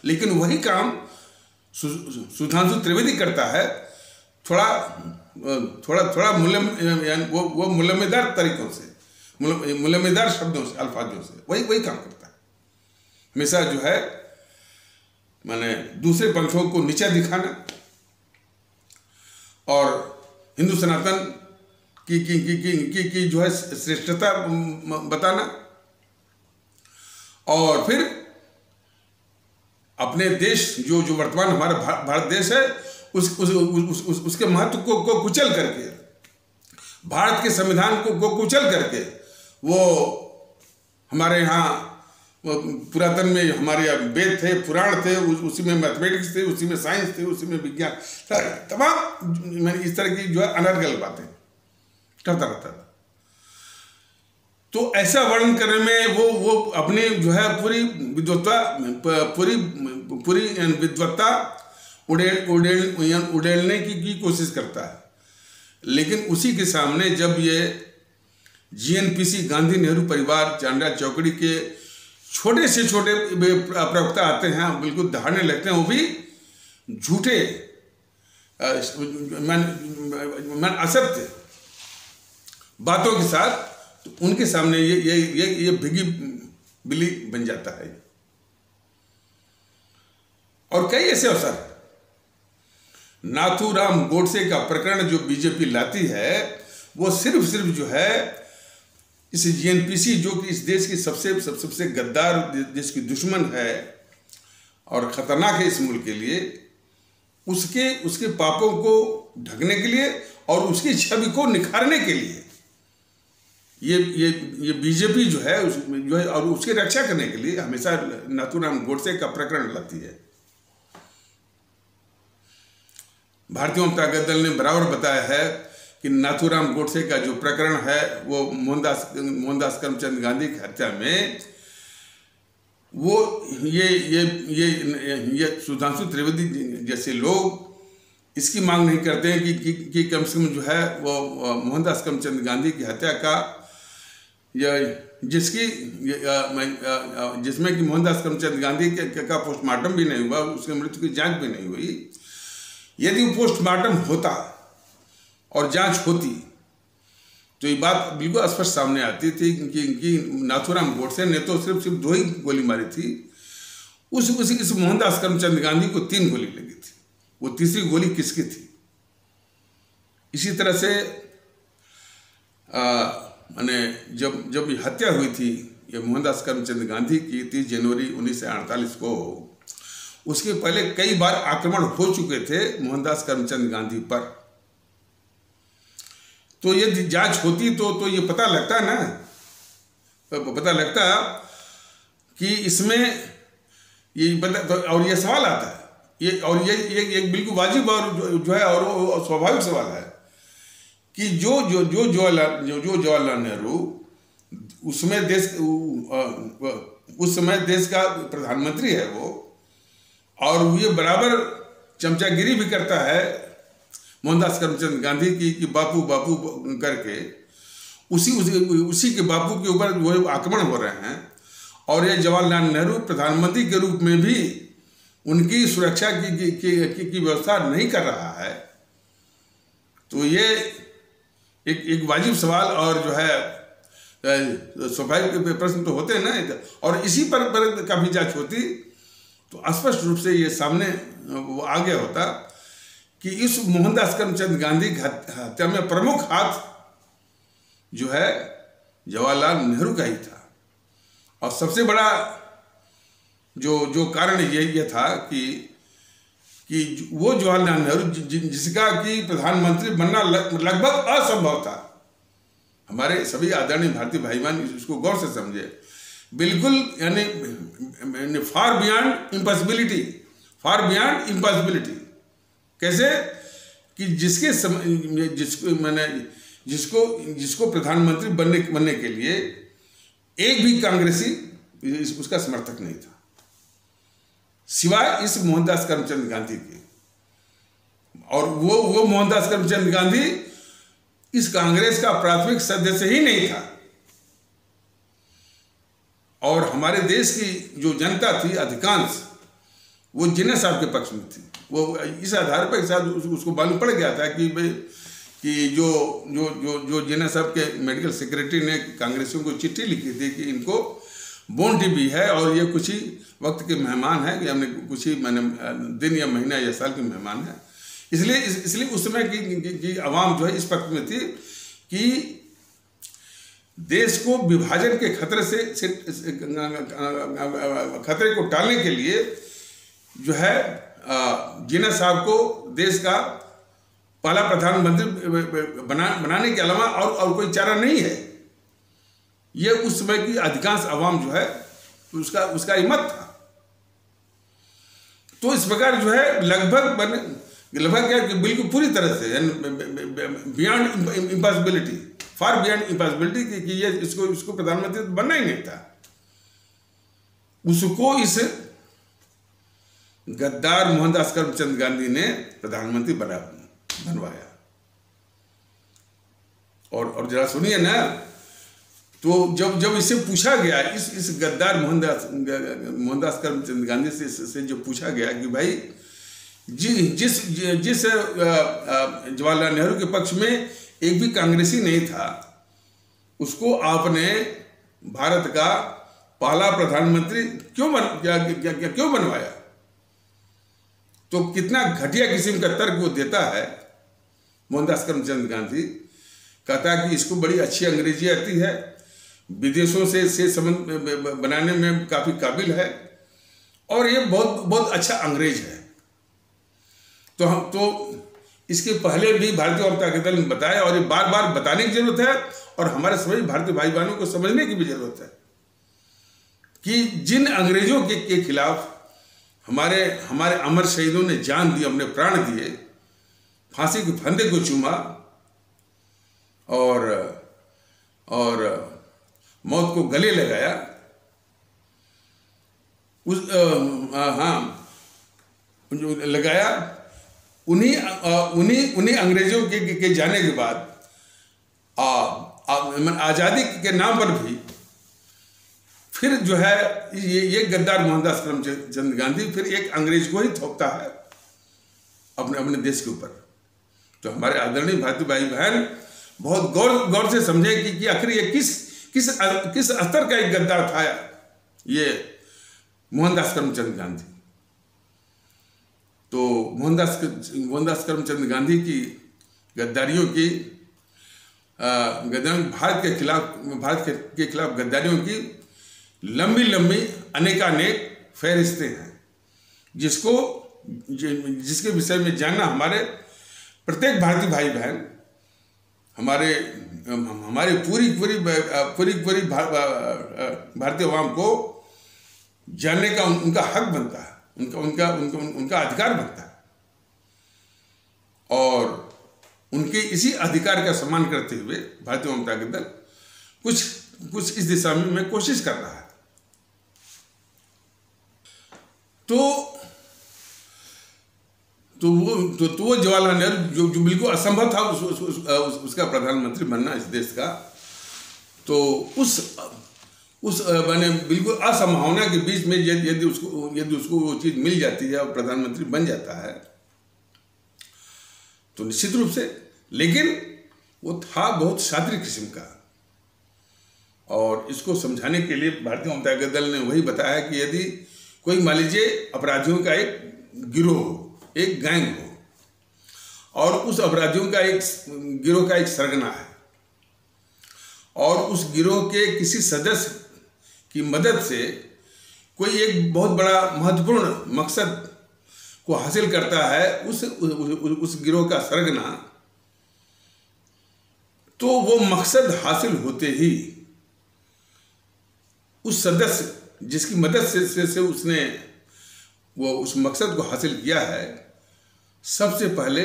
लेकिन वही काम सुधांशु त्रिवेदी करता है थोड़ा वो मुलम्मेदार तरीकों से, मुलम्मेदार शब्दों से, अल्फाजों से वही काम करता है। हमेशा जो है माने दूसरे पंथों को नीचा दिखाना और हिंदू सनातन की जो है श्रेष्ठता बताना, और फिर अपने देश जो वर्तमान हमारा भारत देश है उसके महत्व को कुचल करके, भारत के संविधान को कुचल करके, वो हमारे यहाँ पुरातन में हमारे यहाँ वेद थे, पुराण थे, उसी में मैथमेटिक्स थे, उसी में साइंस थे, उसी में विज्ञान, तमाम इस तरह की जो है अनर्गल बातें करता रहता था। तो ऐसा वर्णन करने में वो अपने जो है पूरी विद्वत्ता उड़ेलने की कोशिश करता है। लेकिन उसी के सामने जब ये जीएनपीसी, गांधी नेहरू परिवार, चांदा चौकड़ी के छोटे से छोटे प्रवक्ता आते हैं, बिल्कुल दहाड़ने लगते हैं, वो भी झूठे असत्य बातों के साथ, तो उनके सामने ये भिगी बिल्ली बन जाता है। और कई ऐसे अवसर, नाथूराम गोडसे का प्रकरण जो बीजेपी लाती है, वो सिर्फ जो है इस जीएनपीसी जो कि इस देश की सबसे गद्दार, देश की दुश्मन है और खतरनाक है इस मुल्क के लिए, उसके पापों को ढकने के लिए और उसकी छवि को निखारने के लिए ये बीजेपी जो है और उसकी रक्षा करने के लिए हमेशा नाथूराम गोडसे का प्रकरण लाती है। भारतीय जनता दल ने बराबर बताया है कि नाथूराम गोडसे का जो प्रकरण है वो मोहनदास करमचंद गांधी की हत्या में वो ये सुधांशु त्रिवेदी जैसे लोग इसकी मांग नहीं करते हैं कि कम से कम जो है वो मोहनदास करमचंद गांधी की हत्या का जिसमें कि मोहनदास करमचंद गांधी का पोस्टमार्टम भी नहीं हुआ, उसके मृत्यु की जांच भी नहीं हुई। यदि वो पोस्टमार्टम होता और जांच होती तो ये बात बिल्कुल स्पष्ट सामने आती थी कि नाथूराम गोडसे ने तो सिर्फ 2 ही गोली मारी थी। इस मोहनदास करमचंद गांधी को 3 गोली लगी थी। वो तीसरी गोली किसकी थी? इसी तरह से माने जब ये हत्या हुई थी ये मोहनदास करमचंद गांधी की 30 जनवरी 1948 को, उसके पहले कई बार आक्रमण हो चुके थे मोहनदास करमचंद गांधी पर। तो ये जांच होती तो ये पता लगता ना, पता लगता कि इसमें ये और ये सवाल आता है ये बिल्कुल वाजिब और जो है और स्वाभाविक सवाल है कि जो जवाहरलाल नेहरू उसमें उस समय देश का प्रधानमंत्री है वो, और ये बराबर चमचागिरी भी करता है मोहनदास करमचंद गांधी की बापू बापू करके, उसी के बापू के ऊपर वो आक्रमण हो रहे हैं। और ये जवाहरलाल नेहरू प्रधानमंत्री के रूप में भी उनकी सुरक्षा की व्यवस्था नहीं कर रहा है। तो ये एक वाजिब सवाल और जो है स्वाभाविक प्रश्न तो होते हैं ना, और इसी पर काफी जांच होती तो स्पष्ट रूप से ये सामने वो आ गया होता कि इस मोहनदास करमचंद गांधी की हत्या में प्रमुख हाथ जो है जवाहरलाल नेहरू का ही था। और सबसे बड़ा जो कारण ये था कि वो जवाहरलाल नेहरू जिसका कि प्रधानमंत्री बनना लगभग असंभव था। हमारे सभी आदरणीय भारतीय भाईमान इसको गौर से समझे, बिल्कुल यानी फार बियॉन्ड इम्पॉसिबिलिटी। कैसे कि जिसको प्रधानमंत्री बनने के लिए एक भी कांग्रेसी उसका समर्थक नहीं था सिवाय इस मोहनदास करमचंद गांधी के। और वो मोहनदास करमचंद गांधी इस कांग्रेस का प्राथमिक सदस्य ही नहीं था। और हमारे देश की जो जनता थी अधिकांश वो जिन्ना साहब के पक्ष में थी। वो इस आधार पर शायद उसको मालूम पड़ गया था कि जो जिन्ना साहब के मेडिकल सेक्रेटरी ने कांग्रेसियों को चिट्ठी लिखी थी कि इनको बोन टीबी है और ये कुछ ही वक्त के मेहमान हैं, कि हमने कुछ ही दिन या महीना या साल के मेहमान हैं। इसलिए उस समय की आवाम जो है इस पक्ष में थी कि देश को विभाजन के खतरे को टालने के लिए जो है जिन्ना साहब को देश का पहला प्रधानमंत्री बनाने के अलावा और कोई चारा नहीं है। ये उस समय की अधिकांश आवाम जो है उसका ही मत था। तो इस प्रकार जो है लगभग क्या कि बिल्कुल पूरी तरह से beyond impossibility, far beyond impossibility कि ये इसको प्रधानमंत्री बनना ही नहीं था। उसको इस गद्दार मोहनदास करमचंद गांधी ने प्रधानमंत्री बनवाया। और जरा सुनिए ना, तो जब इससे पूछा गया इस गद्दार मोहनदास करमचंद गांधी से जो पूछा गया कि भाई जिस जवाहरलाल नेहरू के पक्ष में एक भी कांग्रेसी नहीं था, उसको आपने भारत का पहला प्रधानमंत्री क्यों बनवाया? तो कितना घटिया किस्म का तर्क वो देता है मोहनदास करमचंद गांधी। कहता है कि इसको बड़ी अच्छी अंग्रेजी आती है, विदेशों से संबंध बनाने में काफी काबिल है और ये बहुत अच्छा अंग्रेज है। तो इसके पहले भी भारतीय जनता दल ने बताया और ये बार बार बताने की जरूरत है और हमारे सभी भारतीय भाई बहनों को समझने की भी जरूरत है कि जिन अंग्रेजों के खिलाफ हमारे हमारे अमर शहीदों ने जान दी, अपने प्राण दिए, फांसी के फंदे को चूमा और मौत को गले लगाया, लगाया, उन्हीं अंग्रेजों के जाने के बाद आज़ादी के नाम पर भी फिर जो है ये गद्दार मोहनदास करमचंद गांधी फिर एक अंग्रेज को ही थोपता है अपने देश के ऊपर। तो हमारे आदरणीय भारतीय भाई बहन बहुत गौर से समझे कि आखिर ये किस स्तर का एक गद्दार था ये मोहनदास करमचंद गांधी। तो मोहनदास करमचंद गांधी की गद्दारियों की भारत के खिलाफ गद्दारियों की लंबी अनेकानेक फहरिस्तें हैं, जिसके विषय में जानना हमारे प्रत्येक भारतीय भाई बहन, हमारे पूरी भारतीय आवाम को जानने का उनका हक बनता है, उनका अधिकार बनता है। और उनके इसी अधिकार का सम्मान करते हुए भारतीय जनता दल कुछ इस दिशा में कोशिश कर रहा है। तो वो जवाहरलाल नेहरू जो बिल्कुल असंभव था उसका प्रधानमंत्री बनना इस देश का, तो उस मैंने बिल्कुल असंभावना के बीच में यदि उसको वो चीज़ मिल जाती है और प्रधानमंत्री बन जाता है तो निश्चित रूप से, लेकिन वो था बहुत शातिर किस्म का। और इसको समझाने के लिए भारतीय जनता दल ने वही बताया कि यदि कोई मान लीजिए अपराधियों का एक गिरोह हो, एक गैंग हो और उस अपराधियों का एक गिरोह का एक सरगना है और उस गिरोह के किसी सदस्य की मदद से कोई एक बहुत बड़ा महत्वपूर्ण मकसद को हासिल करता है उस गिरोह का सरगना, तो वो मकसद हासिल होते ही उस सदस्य जिसकी मदद से उसने वो उस मकसद को हासिल किया है, सबसे पहले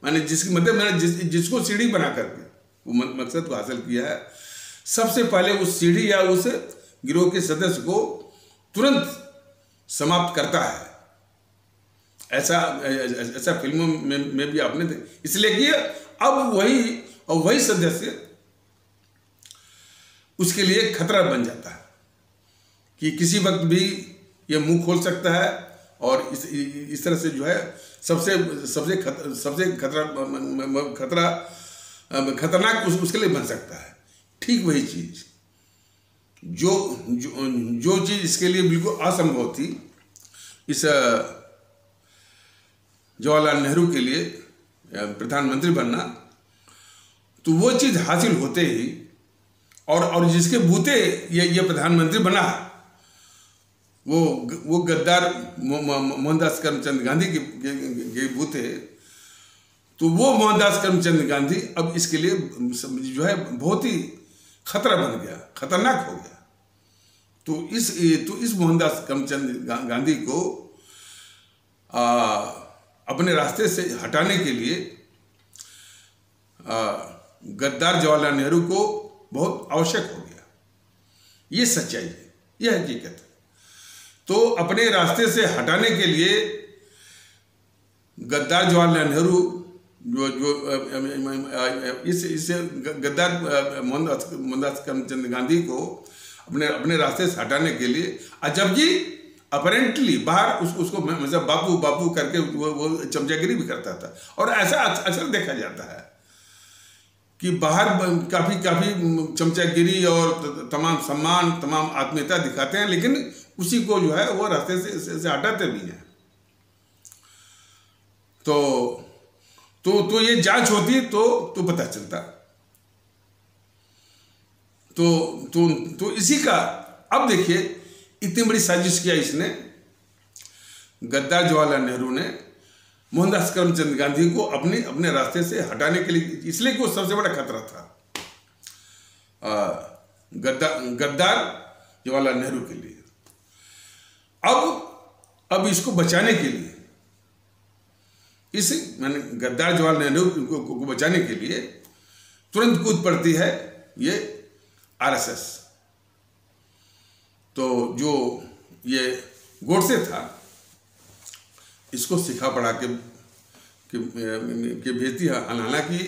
मैंने जिसकी मदद मैंने जिसको सीढ़ी बना करके वो मकसद को हासिल किया है, सबसे पहले उस सीढ़ी या उस गिरोह के सदस्य को तुरंत समाप्त करता है। ऐसा फिल्मों में भी आपने देखा, इसलिए कि अब वही सदस्य उसके लिए खतरा बन जाता है कि किसी वक्त भी ये मुंह खोल सकता है और इस तरह से जो है सबसे खतरनाक उसके लिए बन सकता है। ठीक वही चीज जो चीज इसके लिए बिल्कुल असंभव थी, इस जवाहरलाल नेहरू के लिए प्रधानमंत्री बनना, तो वो चीज हासिल होते ही और जिसके बूते ये प्रधानमंत्री बना, वो गद्दार मोहनदास करमचंद गांधी के बूते, तो वो मोहनदास करमचंद गांधी अब इसके लिए जो है बहुत ही खतरा बन गया, खतरनाक हो गया। तो इस मोहनदास करमचंद गांधी को अपने रास्ते से हटाने के लिए गद्दार जवाहरलाल नेहरू को बहुत आवश्यक हो गया। ये सच्चाई है, यह हकीकत है। तो अपने रास्ते से हटाने के लिए गद्दार जवाहरलाल नेहरू इस गद्दार मोहनदास करमचंद गांधी को अपने रास्ते से हटाने के लिए, जबकि अपरेंटली बाहर उसको मतलब बापू करके वो चमचागिरी भी करता था। और ऐसा अक्सर देखा जाता है कि बाहर काफी चमचागिरी और तमाम सम्मान, तमाम आत्मीयता दिखाते हैं, लेकिन उसी को जो है वो रास्ते से हटाते भी हैं। तो ये जांच होती तो पता चलता। तो इसी का अब देखिए, इतनी बड़ी साजिश किया इसने, गद्दार जवाहरलाल नेहरू ने मोहनदास करमचंद गांधी को अपने रास्ते से हटाने के लिए, इसलिए कि वो सबसे बड़ा खतरा था गद्दार जवाहरलाल नेहरू के लिए। अब इसको बचाने के लिए, मैंने गद्दार जवाहरलाल नेहरू को बचाने के लिए तुरंत कूद पड़ती है ये आरएसएस। तो जो ये गोडसे था, इसको सिखा पढ़ा के भेजती है। हालांकि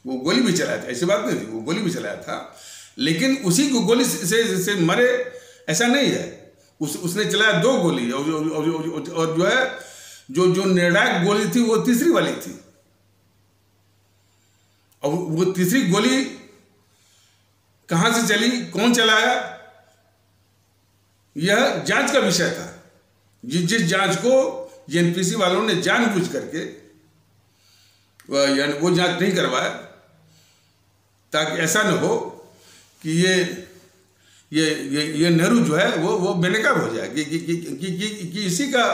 वो गोली भी चलाया था, ऐसी बात नहीं थी, वो गोली भी चलाया था, लेकिन उसी को गोली से मरे ऐसा नहीं है। उसने चलाया 2 गोली, और जो है जो निर्णायक गोली थी वो तीसरी वाली थी। और वो तीसरी गोली कहां से चली, कौन चलाया, यह जांच का विषय था। जिस जांच को जेएनपीसी वालों ने जानबूझ करके यानी वो जांच नहीं करवाया, ताकि ऐसा न हो कि ये नेहरू जो है वो बेनकाब हो जाए कि इसी का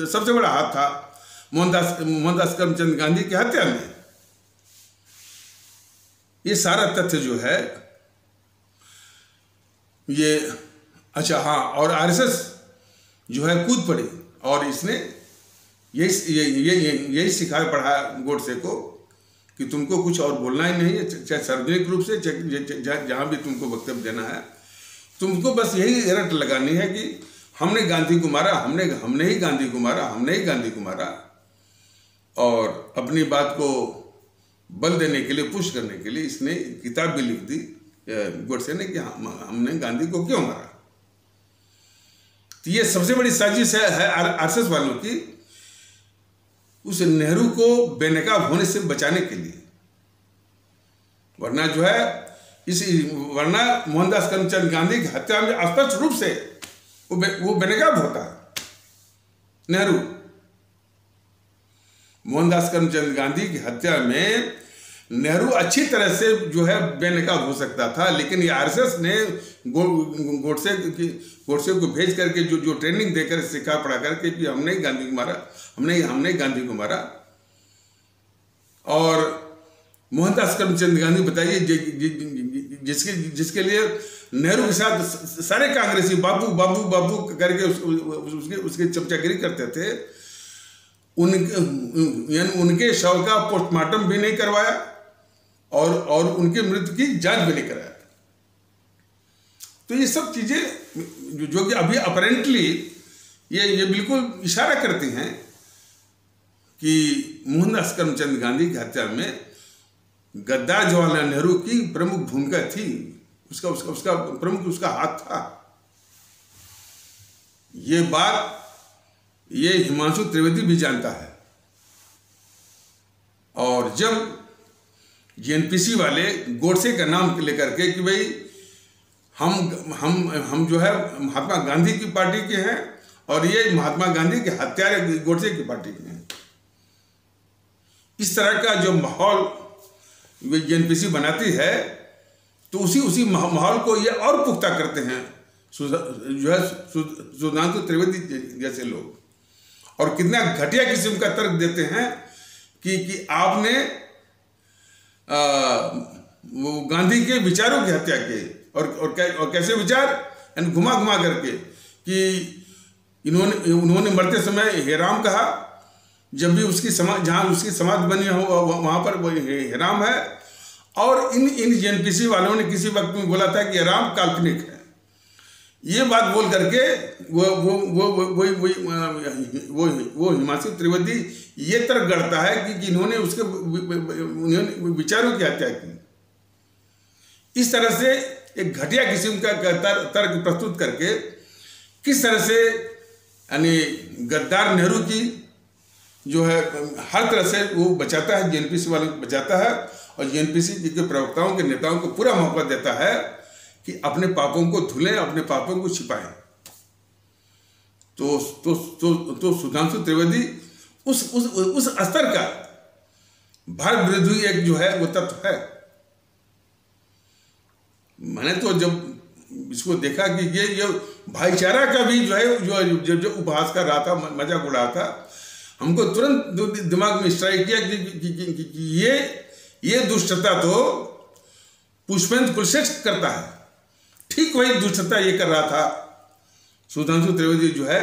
सबसे बड़ा हाथ था मोहनदास करमचंद गांधी की हत्या में। ये सारा तथ्य जो है ये, अच्छा हाँ, और आरएसएस जो है कूद पड़ी और इसने यही सिखाया पढ़ाया गोडसे को कि तुमको कुछ और बोलना ही नहीं है, चाहे सार्वजनिक रूप से, जहाँ भी तुमको वक्तव्य देना है, तुमको बस यही रट लगानी है कि हमने गांधी को मारा, हमने ही गांधी को मारा, हमने ही गांधी को मारा। और अपनी बात को बल देने के लिए, पुश करने के लिए इसने किताब भी लिख दी गोडसे ने कि हमने गांधी को क्यों मारा। तो ये सबसे बड़ी साजिश है आरएसएस वालों की, उस नेहरू को बेनकाब होने से बचाने के लिए। वरना जो है वरना मोहनदास करमचंद गांधी की हत्या में स्पष्ट रूप से वो बेनकाब होता है नेहरू। मोहनदास करमचंद गांधी की हत्या में नेहरू अच्छी तरह से जो है बेनकाब हो सकता था, लेकिन ये आरएसएस ने गोडसे को भेज करके जो ट्रेनिंग देकर सिखा पढ़ा करके कि हमने ही गांधी को मारा, हमने गांधी को मारा। और मोहनदास करमचंद गांधी, बताइए, जिसके लिए नेहरू के साथ सारे कांग्रेसी बाबू बाबू बाबू करके उसकी चमचागिरी करते थे, उनके शव का पोस्टमार्टम भी नहीं करवाया और उनके मृत्यु की जांच भी नहीं कराया। तो ये सब चीजें जो कि अभी अपरेंटली ये बिल्कुल इशारा करती हैं कि मोहनदास करमचंद गांधी की हत्या में गद्दार जवाहरलाल नेहरू की प्रमुख भूमिका थी, उसका प्रमुख उसका हाथ था। ये बात ये हिमांशु त्रिवेदी भी जानता है। और जब जेएनपीसी वाले गोडसे का नाम लेकर के कि भाई हम जो है महात्मा गांधी की पार्टी के हैं और ये महात्मा गांधी के हत्यारे गोडसे की पार्टी के हैं, इस तरह का जो माहौल जेएनपीसी बनाती है, तो उसी माहौल को ये और पुख्ता करते हैं जो है सुधांशु त्रिवेदी जैसे लोग। और कितना घटिया किस्म का तर्क देते हैं कि आपने वो गांधी के विचारों की हत्या की, और कैसे विचार, यानी घुमा करके कि उन्होंने मरते समय हे राम कहा, जब भी उसकी जहाँ उसकी समाधि बनी हो वहाँ पर वो हे राम है। और इन जेएनपीसी वालों ने किसी वक्त में बोला था कि राम काल्पनिक है। ये बात बोल करके वो हिमांशु त्रिवेदी ये तर्क गढ़ता है कि इन्होंने उन्होंने विचारों की हत्या की। इस तरह से एक घटिया किस्म का तर्क प्रस्तुत करके किस तरह से यानी गद्दार नेहरू की जो है हर तरह से वो बचाता है, जेएनपीसी वालों को बचाता है, और जेएनपीसी के प्रवक्ताओं के नेताओं को पूरा मौका देता है कि अपने पापों को धुलें, अपने पापों को छिपाएं। तो सुधांशु त्रिवेदी उस स्तर का भारत विरोधी एक जो है वो तत्व है। मैंने तो जब इसको देखा कि ये भाईचारा का भी जो है जो उपहास कर रहा था, मजाक उड़ा था, हमको तुरंत दिमाग में स्ट्राइक किया कि ये दुष्टता तो पुष्पेंद्र कुलश्रेष्ठ करता है। ठीक वही दुष्टता ये कर रहा था सुधांशु त्रिवेदी जो है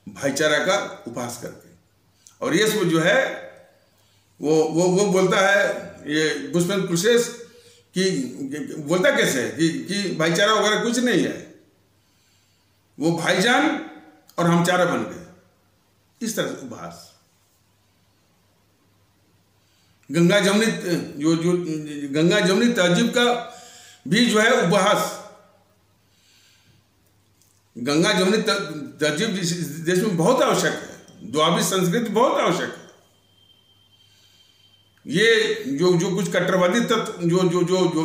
भाईचारा का उपहास करके। और ये सब जो है वो बोलता है ये पुष्पेंद्र कुलश्रेष्ठ कि बोलता कैसे है कि भाईचारा वगैरह कुछ नहीं है, वो भाईजान और हम चारा बन गए, इस तरह से उपहास। गंगा जमुनी तहजीब का भी जो है उपहास। गंगा जमुनी तहजीब देश में बहुत आवश्यक है, द्वाबी संस्कृति बहुत आवश्यक है। ये जो कुछ कट्टरवादी तत्व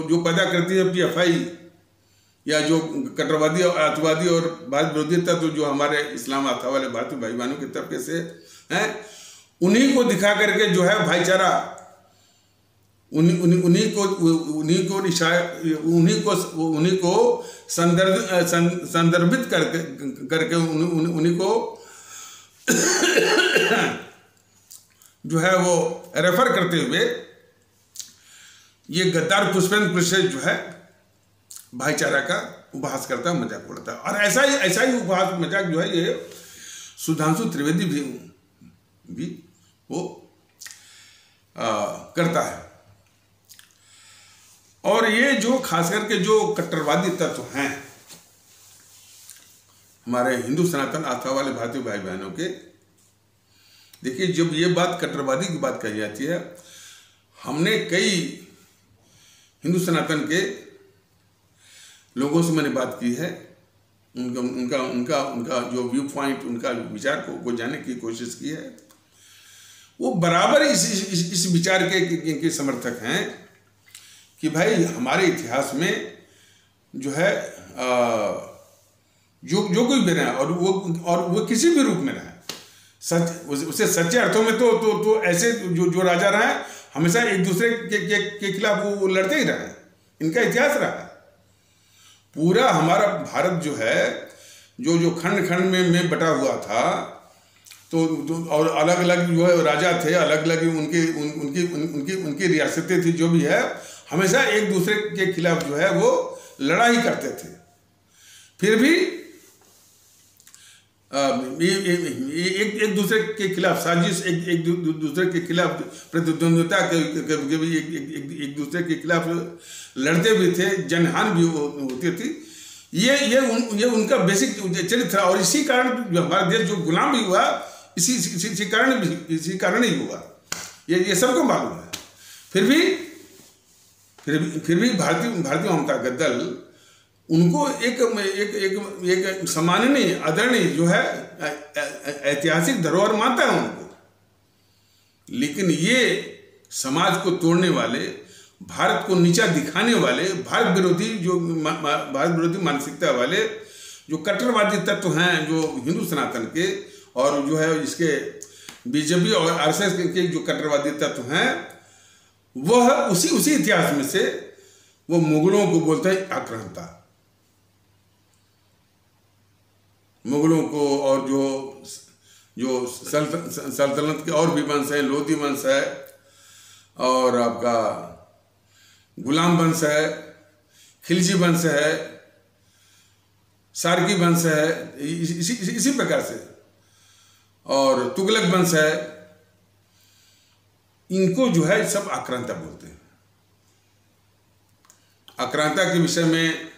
जो पैदा करती है PFI या जो कट्टरवादी और अतवादी और भारत विरोधी तत्व जो हमारे इस्लाम आस्था वाले भारतीय भाई बहनों के तबके से हैं, उन्हीं को दिखा करके जो है भाईचारा उन्हीं को संदर्भित करके उन्हीं को जो है वो रेफर करते हुए ये गद्दार पुष्पेंद्र कुलश्रेष्ठ जो है भाईचारा का उपहास करता है, मजाक उड़ाता है। और ऐसा ही उपहास मजाक जो है ये सुधांशु त्रिवेदी भी वो करता है। और ये जो खास करके जो कट्टरवादी तत्व हैं हमारे हिंदू सनातन आस्था वाले भारतीय भाई बहनों के, देखिए जब ये बात कट्टरवादी की बात कही जाती है, हमने कई हिंदू सनातन के लोगों से मैंने बात की है, उनका जो व्यू पॉइंट, उनका विचार को जानने की कोशिश की है। वो बराबर इस विचार के समर्थक हैं कि भाई हमारे इतिहास में जो है जो कोई भी रहा और वो किसी भी रूप में रहा, सच उसे सच्चे अर्थों में तो ऐसे जो राजा रहे हैं हमेशा एक दूसरे के खिलाफ वो लड़ते ही रहे, इनका इतिहास रहा है। पूरा हमारा भारत जो है जो खंड खंड में बटा हुआ था, तो और अलग अलग जो है राजा थे, अलग अलग उनकी रियासतें थी, जो भी है हमेशा एक दूसरे के खिलाफ जो है वो लड़ाई करते थे। फिर भी एक दूसरे के खिलाफ साजिश, एक दूसरे के खिलाफ प्रतिद्वंद्विता के भी एक दूसरे के खिलाफ लड़ते भी थे, जनहानि भी होती थी। ये उनका बेसिक चरित्र था। और इसी कारण जो हमारा देश जो गुलाम भी हुआ, इसी कारण ही हुआ, ये सबको मालूम है। फिर भी भारतीय ममता का दल उनको एक सम्माननीय, आदरणीय जो है ऐतिहासिक धरोहर मानता है उनको। लेकिन ये समाज को तोड़ने वाले, भारत को नीचा दिखाने वाले, भारत विरोधी मानसिकता वाले जो कट्टरवादी तत्व हैं, जो हिंदू सनातन के और जो है इसके बीजेपी और RSS के जो कट्टरवादी तत्व हैं, वह उसी इतिहास में से वो मुगलों को बोलते हैं आक्रांता। मुगलों को और जो सल्तनत के और भी वंश है, लोधी वंश है और आपका गुलाम वंश है, खिलजी वंश है, सारकी वंश है, इसी प्रकार से, और तुगलक वंश है, इनको जो है सब आक्रांता बोलते हैं। आक्रांता के विषय में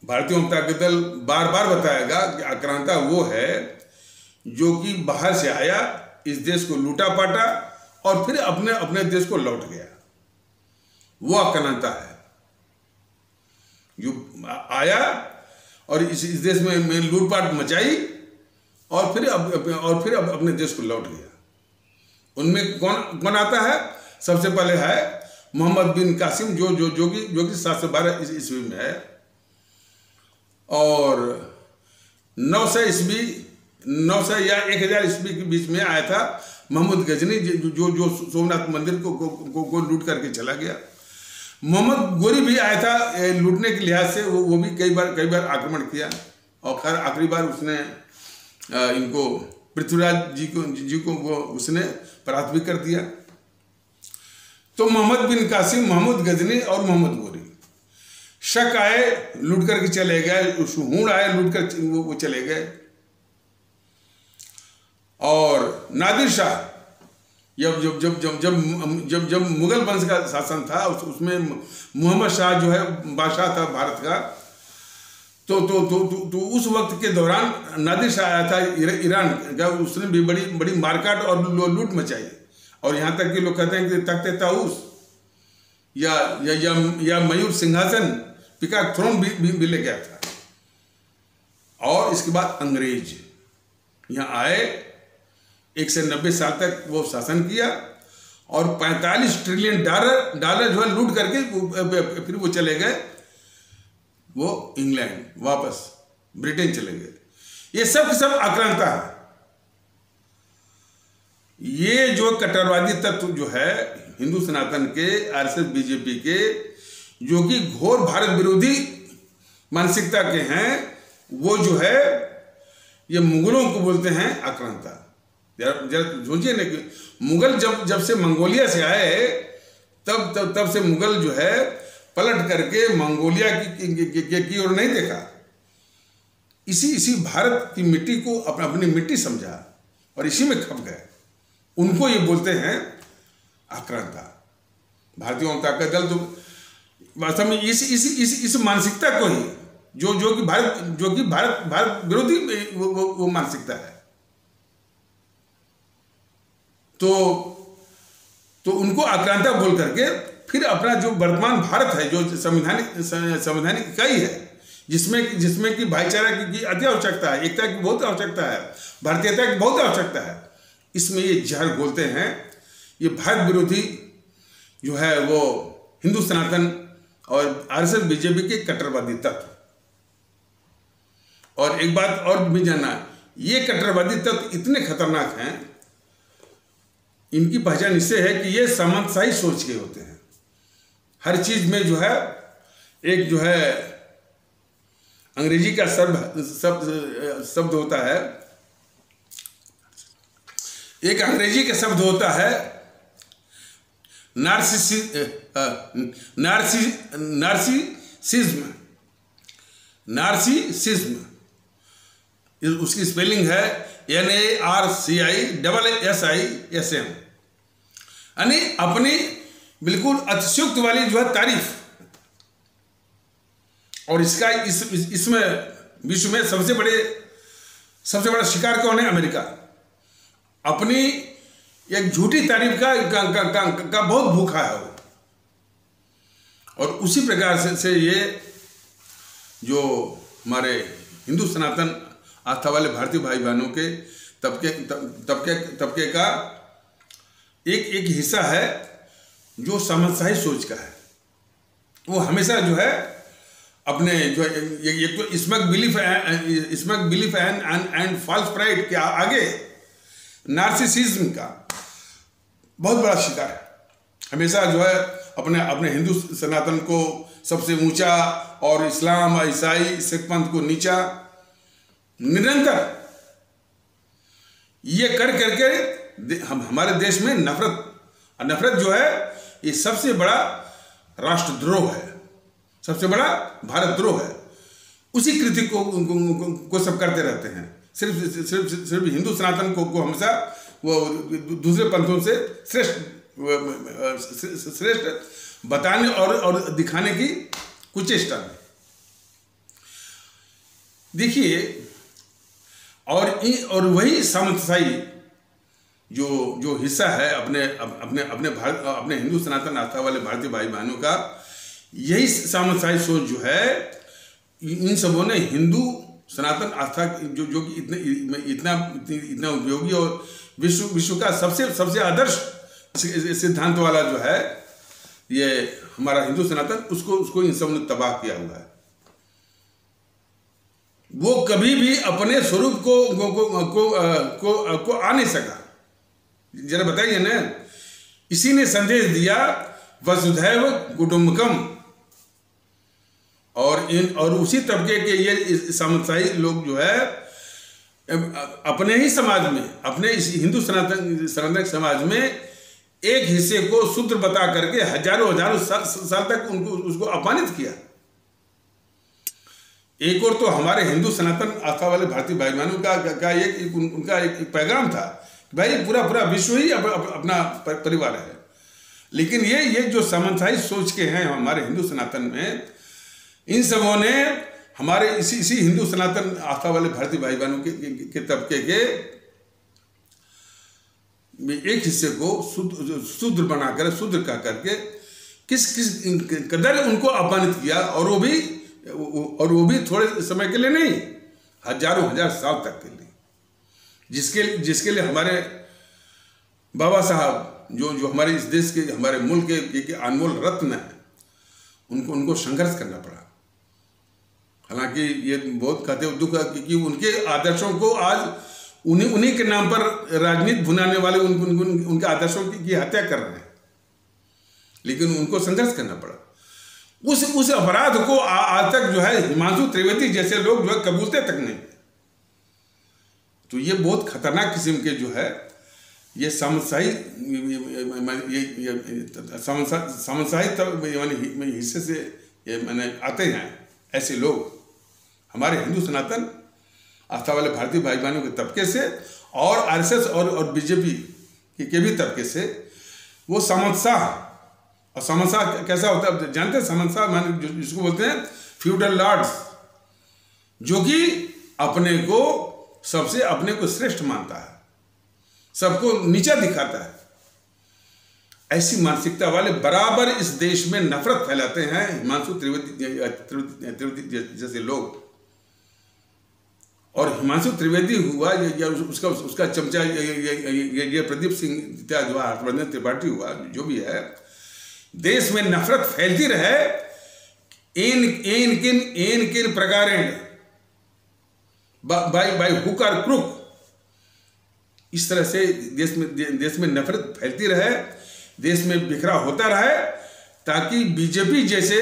भारतीय ममता का दल बार बार बताएगा कि आक्रांता वो है जो कि बाहर से आया, इस देश को लूटा पाटा और फिर अपने देश को लौट गया, वो आक्रांता है। जो आया और इस देश में लूटपाट मचाई और फिर अपने देश को लौट गया। उनमें कौन आता है? सबसे पहले है मोहम्मद बिन कासिम, जो कि 712 ईस्वी में है, और 900 ईस्वी 900 या 1000 ईस्वी के बीच में आया था महमूद गजनी, जो सोमनाथ मंदिर को लूट करके चला गया। मोहम्मद गोरी भी आया था लूटने के लिहाज से, वो भी कई बार आक्रमण किया, और खैर आखिरी बार उसने इनको पृथ्वीराज जी को वो उसने परास्त भी कर दिया। तो मोहम्मद बिन कासिम, मोहम्मद गजनी और मोहम्मद गोरी, शक आए लूट करके चले गए, हूण आए लूट कर वो चले गए। और नादिर शाह जब जब जब जब जब जब जब मुगल वंश का शासन था, उसमें मोहम्मद शाह जो है बादशाह था भारत का, तो उस वक्त के दौरान नादिर शाह आया था ईरान का, उसने भी बड़ी मारकाट और लूट मचाई। और यहाँ तक कि लोग कहते हैं कि तख्ते ताऊस या मयूर सिंहासन, पिकाक थ्रोन भी ले गया था। और इसके बाद अंग्रेज यहाँ आए, 190 साल तक वो शासन किया, और 45 ट्रिलियन डॉलर जो है लूट करके फिर वो चले गए, वो इंग्लैंड वापस ब्रिटेन चले गए। ये सब आक्रांता है। ये जो कट्टरवादी तत्व जो है हिंदू सनातन के, आरएसएस बीजेपी के, जो कि घोर भारत विरोधी मानसिकता के हैं, वो जो है ये मुगलों को बोलते हैं आक्रांता। जरा सोचिए ना कि मुगल जब से मंगोलिया से आए, तब से मुगल जो है पलट करके मंगोलिया की ओर नहीं देखा। इसी भारत की मिट्टी को अपनी मिट्टी समझा और इसी में खप गए। उनको ये बोलते हैं आक्रांता। भारतीय जनता दल तो वास्तव में इस मानसिकता को ही जो कि भारत विरोधी वो मानसिकता है, तो उनको आक्रांता बोल करके फिर अपना जो वर्तमान भारत है, जो संवैधानिक इकाई है, जिसमें कि भाईचारा की अति आवश्यकता है, एकता की बहुत आवश्यकता है, भारतीयता की बहुत आवश्यकता है, इसमें ये जहर बोलते हैं। ये भारत विरोधी जो है वो हिंदू सनातन और आरएसएस बीजेपी के कट्टरवादी तत्व। और एक बात और भी जानना, ये कट्टरवादी तत्व इतने खतरनाक हैं, इनकी पहचान इससे है कि ये सामंतशाही सोच के होते हैं। हर चीज में जो है एक जो है अंग्रेजी का शब्द होता है, एक अंग्रेजी का शब्द होता है नार्सिसिज्म। उसकी स्पेलिंग है NARCISSISM, यानी अपनी बिल्कुल अतिशयोक्ति वाली जो है तारीफ। और इसका इसमें विश्व में सबसे बड़ा शिकार कौन है? अमेरिका। अपनी एक झूठी तारीफ का बहुत भूखा है वो। और उसी प्रकार से ये जो हमारे हिंदू सनातन आस्था वाले भारतीय भाई बहनों के तबके का एक हिस्सा है जो सामंतशाही सोच का है। वो हमेशा जो है अपने जो ये तो smug belief and false pride के आगे नार्सिसिज्म का बहुत बड़ा शिकार है। हमेशा जो है अपने हिंदू सनातन को सबसे ऊंचा और इस्लाम, ईसाई, सिख पंथ को नीचा, निरंतर ये कर करके हमारे देश में नफरत जो है ये सबसे बड़ा राष्ट्रद्रोह है, सबसे बड़ा भारत द्रोह है। उसी कृति को सब करते रहते हैं। सिर्फ हिंदू सनातन को हमेशा वो दूसरे पंथों से श्रेष्ठ बताने और दिखाने की कुचेष्टा में। देखिए, और वही सामंतशाही जो हिस्सा है अपने हिंदू सनातन आस्था वाले भारतीय भाई बहनों का, यही सामंतशाही सोच जो है इन सबों ने हिंदू सनातन आस्था जो कि इतना उपयोगी और विश्व का सबसे आदर्श सिद्धांत वाला जो है ये हमारा हिंदू सनातन, उसको इन सब ने तबाह किया हुआ है। वो कभी भी अपने स्वरूप को आ नहीं सका। जरा बताइए ना, इसी ने संदेश दिया वसुधैव कुटुंबकम। और उसी तबके के ये सामंतशाही लोग जो है अपने ही समाज में, अपने इस हिंदू सनातन समाज में एक हिस्से को शूद्र बता करके हजारों साल तक उसको अपमानित किया। एक और तो हमारे हिंदू सनातन आस्था वाले भारतीय भाई बहनों उनका एक पैगाम था, भाई पूरा विश्व ही अपना परिवार है। लेकिन ये जो सामंतशाही सोच के हैं हमारे हिंदू सनातन में, इन सबों ने हमारे इसी हिंदू सनातन आस्था वाले भारतीय भाई बहनों के तबके के एक हिस्से को शूद्र बनाकर, शूद्र कह करके किस कदर उनको अपमानित किया, और वो भी थोड़े समय के लिए नहीं, हजारों हजार साल तक के लिए, जिसके लिए हमारे बाबा साहब जो हमारे इस देश के, हमारे मुल्क के अनमोल रत्न है, उनको संघर्ष करना पड़ा। हालांकि ये बहुत कहते हो दुख है कि उनके आदर्शों को आज उन्हीं के नाम पर राजनीति भुनाने वाले उनके आदर्शों की हत्या कर रहे हैं, लेकिन उनको संघर्ष करना पड़ा। उस अपराध को आज तक जो है हिमांशु त्रिवेदी जैसे लोग जो है कबूलते तक नहीं। तो ये बहुत खतरनाक किस्म के जो है ये सामंतशाही हिस्से से आते हैं ऐसे लोग हमारे हिंदू सनातन आस्था वाले भारतीय भाई बहनों के तबके से, और आरएसएस और बीजेपी के भी तबके से। वो सामंतशाह, और सामंतशाह कैसा होता है जानते हैं? सामंतशाह माने जिसको बोलते हैं फ्यूडल लॉर्ड्स, जो कि अपने को श्रेष्ठ मानता है, सबको नीचा दिखाता है। ऐसी मानसिकता वाले बराबर इस देश में नफरत फैलाते हैं हिमांशु त्रिवेदी जैसे लोग। और हिमांशु त्रिवेदी हुआ या उसका चमचा ये प्रदीप सिंह जो हर्षवर्धन त्रिपाठी हुआ, जो भी है, देश में नफरत फैलती रहे इन किन प्रकारेण बाय हुक और क्रुक। इस तरह से देश में नफरत फैलती रहे, देश में बिखरा होता रहे, ताकि बीजेपी जैसे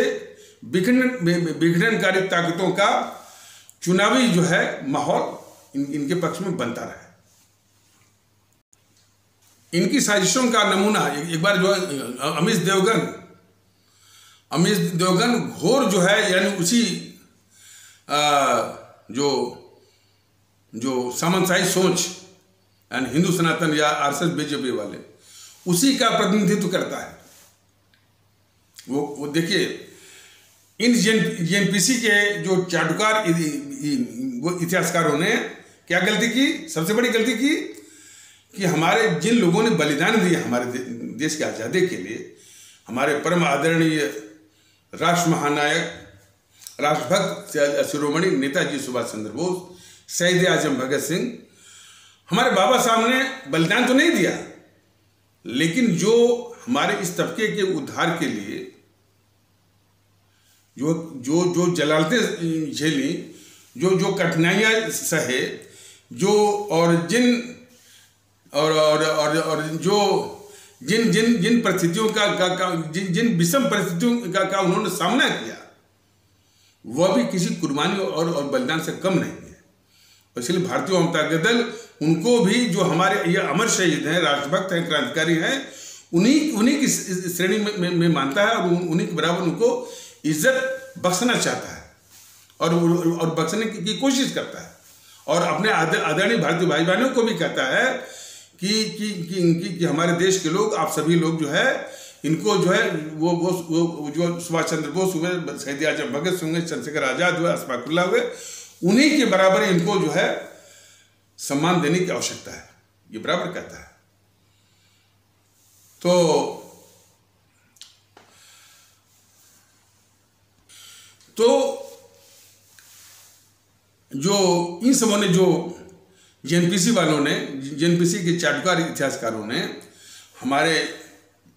विघटनकारी ताकतों का चुनावी जो है माहौल इनके पक्ष में बनता रहे। इनकी साजिशों का नमूना एक बार जो है अमीश देवगन घोर जो है, यानी उसी जो सामंतशाही सोच यानी हिंदू सनातन या आरएसएस बीजेपी वाले, उसी का प्रतिनिधित्व करता है। वो देखिए, इन जेएनपीसी के जो चाटुकार वो इतिहासकारों ने क्या गलती की, सबसे बड़ी गलती की कि हमारे जिन लोगों ने बलिदान दिया हमारे देश की आज़ादी के लिए, हमारे परम आदरणीय राष्ट्र महानायक, राष्ट्रभक्त शिरोमणि नेताजी सुभाष चंद्र बोस, शहीद आजम भगत सिंह, हमारे बाबा साहब ने बलिदान तो नहीं दिया, लेकिन जो हमारे इस तबके के उद्धार के लिए जो जलालतें झेली, जो कठिनाइयाँ सहे, जिन परिस्थितियों जिन विषम परिस्थितियों का उन्होंने सामना किया, वह भी किसी कुर्बानी और बलिदान से कम नहीं है। इसलिए भारतीय जनता दल उनको भी, जो हमारे ये अमर शहीद हैं, राष्ट्रभक्त हैं, क्रांतिकारी हैं, उन्हीं की श्रेणी में मानता है, और उन्हीं के बराबर उनको इज्जत बख्शना चाहता है, और बख्शने की कोशिश करता है, और अपने आदरणीय भारतीय भाई बहनों को भी कहता है कि हमारे देश के लोग, आप सभी लोग जो है, इनको जो है वो जो सुभाष चंद्र बोस हुए, शहीद आजम भगत सिंह हुए, चंद्रशेखर आजाद हुए, अशफाकुल्लाह हुए, उन्हीं के बराबर इनको जो है सम्मान देने की आवश्यकता है, ये बराबर कहता है। तो जो इन सबों ने, जो जेएनपीसी वालों ने, जेएनपीसी के चाटुकार इतिहासकारों ने हमारे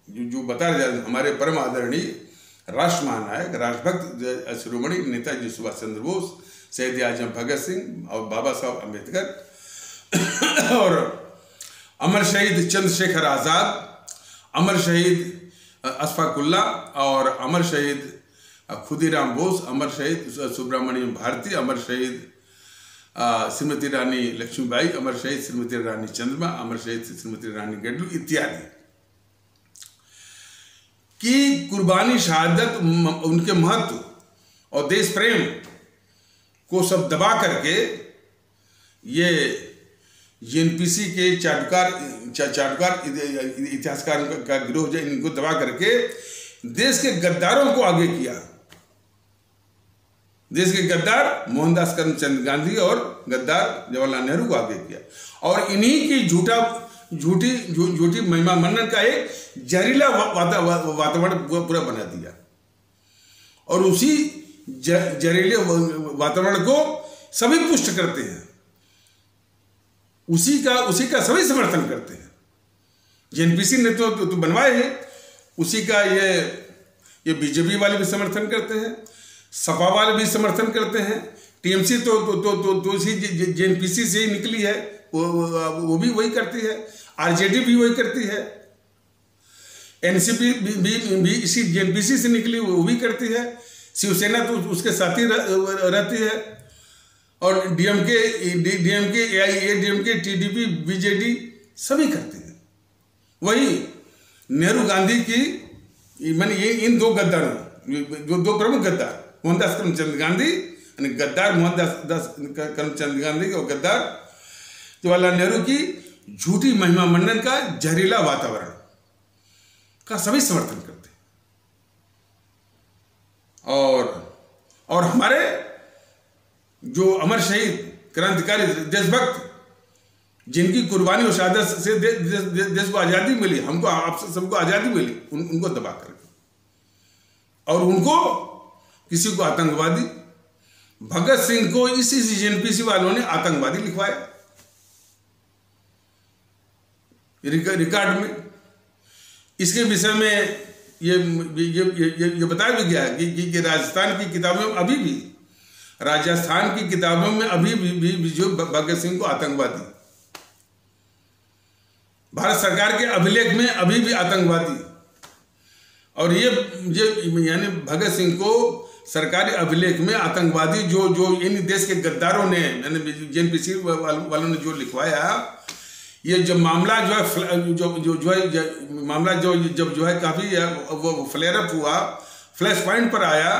जो बता रहे, हमारे परम आदरणीय राष्ट्र महानायक, राष्ट्रभक्त शिरोमणि नेताजी सुभाष चंद्र बोस, शहीद आजम भगत सिंह और बाबा साहब अम्बेडकर, और अमर शहीद चंद्रशेखर आजाद, अमर शहीद अशफाकुल्ला और अमर शहीद खुदीराम बोस, अमर शहीद सुब्रमण्यम भारती, अमर शहीद श्रीमती रानी लक्ष्मीबाई, अमर शहीद श्रीमती रानी चंद्रमा, अमर शहीद श्रीमती रानी गड्डू इत्यादि की कुर्बानी, शहादत, उनके महत्व और देश प्रेम को सब दबा करके ये जेएनपीसी के चाटुकार इतिहासकार का गिरोह जो इनको दबा करके देश के गद्दारों को आगे किया। देश के गद्दार मोहनदास करमचंद गांधी और गद्दार जवाहरलाल नेहरू को आगे किया और इन्हीं की झूठी महिमा मनन का एक जहरीला वातावरण पूरा बना दिया और उसी जहरीले वातावरण को सभी पुष्ट करते हैं, उसी का सभी समर्थन करते हैं। जेएनपीसी ने तो बनवाए हैं, उसी का ये बीजेपी वाले भी समर्थन करते हैं, सपा वाले भी समर्थन करते हैं, टीएमसी तो इसी जेएनपीसी से ही निकली है, वो भी वही करती है, आरजेडी भी वही करती है, एनसीपी भी इसी जेएनपीसी से निकली, वो भी करती है, शिवसेना तो उसके साथ ही रहती है और डीएमके, एआईएडीएमके, टीडीपी, बीजेडी सभी करते हैं। वही नेहरू गांधी की माने ये इन दो गद्दारों, दो प्रमुख गद्दार मोहनदास करमचंद गांधी, गद्दार मोहनदास करमचंद गांधी और गद्दार जवाहरलाल नेहरू की झूठी महिमा मंडन का जहरीला वातावरण का सभी समर्थन करते हैं। और हमारे जो अमर शहीद क्रांतिकारी देशभक्त जिनकी कुर्बानी और शहादत से देश को आज़ादी मिली, हमको आप सबको आज़ादी मिली, उनको दबा करके और उनको किसी को आतंकवादी, भगत सिंह को इसी जेएनपीसी वालों ने आतंकवादी लिखवाया रिकॉर्ड में। इसके विषय में ये बताया भी गया कि राजस्थान की किताबों में अभी भी, राजस्थान की किताबों में अभी भी जो भगत सिंह को आतंकवादी, भारत सरकार के अभिलेख में अभी भी आतंकवादी, और ये यानी भगत सिंह को सरकारी अभिलेख में आतंकवादी जो इन देश के गद्दारों ने, यानी जेएनपीसी वालों ने जो लिखवाया, ये जब मामला जो है मामला जो है काफी वो फ्लेयर अप हुआ, फ्लैश पॉइंट पर आया,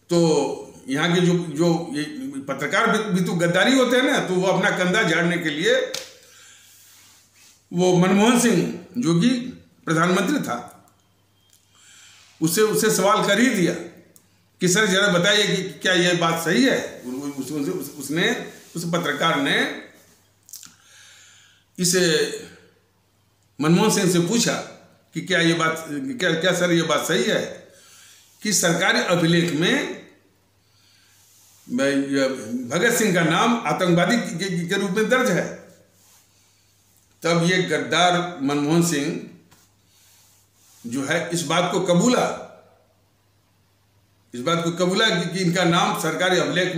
तो यहाँ के जो पत्रकार भी तो गद्दारी होते हैं ना, तो वो अपना कंधा झाड़ने के लिए वो मनमोहन सिंह जो कि प्रधानमंत्री था उससे सवाल कर ही दिया कि सर जरा बताइए कि क्या ये बात सही है। उस पत्रकार ने इसे मनमोहन सिंह से पूछा कि क्या सर ये बात सही है कि सरकारी अभिलेख में भगत सिंह का नाम आतंकवादी के रूप में दर्ज है। तब ये गद्दार मनमोहन सिंह जो है इस बात को कबूला कि इनका नाम सरकारी अभिलेख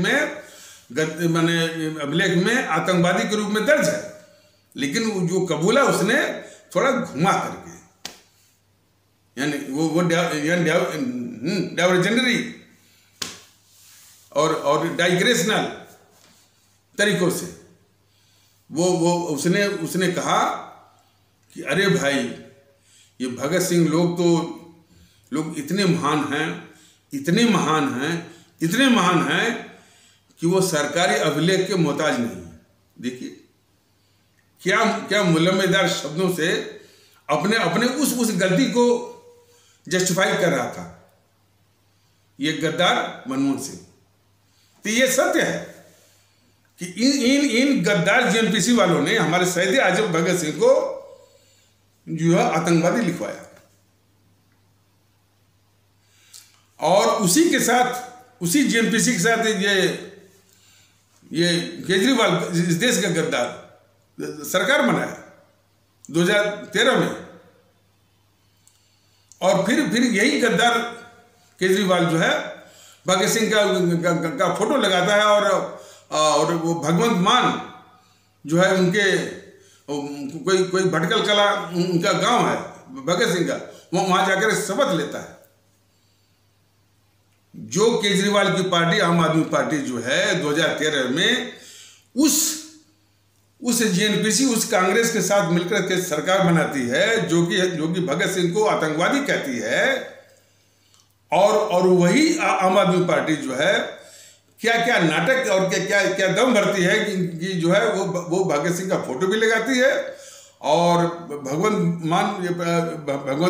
में आतंकवादी के रूप में दर्ज है, लेकिन जो कबूला उसने थोड़ा घुमा करके, यानी वो डाइवर्जनरी और डाइग्रेशनल तरीकों से वो उसने कहा कि अरे भाई, ये भगत सिंह लोग इतने महान हैं कि वो सरकारी अभिलेख के मोहताज नहीं है। देखिए क्या मुलम्मेदार शब्दों से अपने उस गलती को जस्टिफाई कर रहा था ये गद्दार मनमोहन सिंह। तो ये सत्य है कि इन गद्दार जेएनपीसी वालों ने हमारे शहीद आजम भगत सिंह को जो है आतंकवादी लिखवाया, और उसी के साथ, उसी जेएनपीसी के साथ ये केजरीवाल इस देश का गद्दार सरकार बनाया 2013 में, और फिर यही गद्दार केजरीवाल जो है भगत सिंह का फोटो लगाता है, और वो भगवंत मान जो है उनके कोई भटकल कला उनका गांव है, भगत सिंह का, वो वहां जाकर शपथ लेता है। जो केजरीवाल की पार्टी, आम आदमी पार्टी जो है 2013 में उस जेएनपीसी, उस कांग्रेस के साथ मिलकर के सरकार बनाती है, जो कि भगत सिंह को आतंकवादी कहती है, और वही आम आदमी पार्टी जो है क्या क्या नाटक और क्या क्या दम भरती है कि जो है वो भगत सिंह का फोटो भी लगाती है, और भगवंत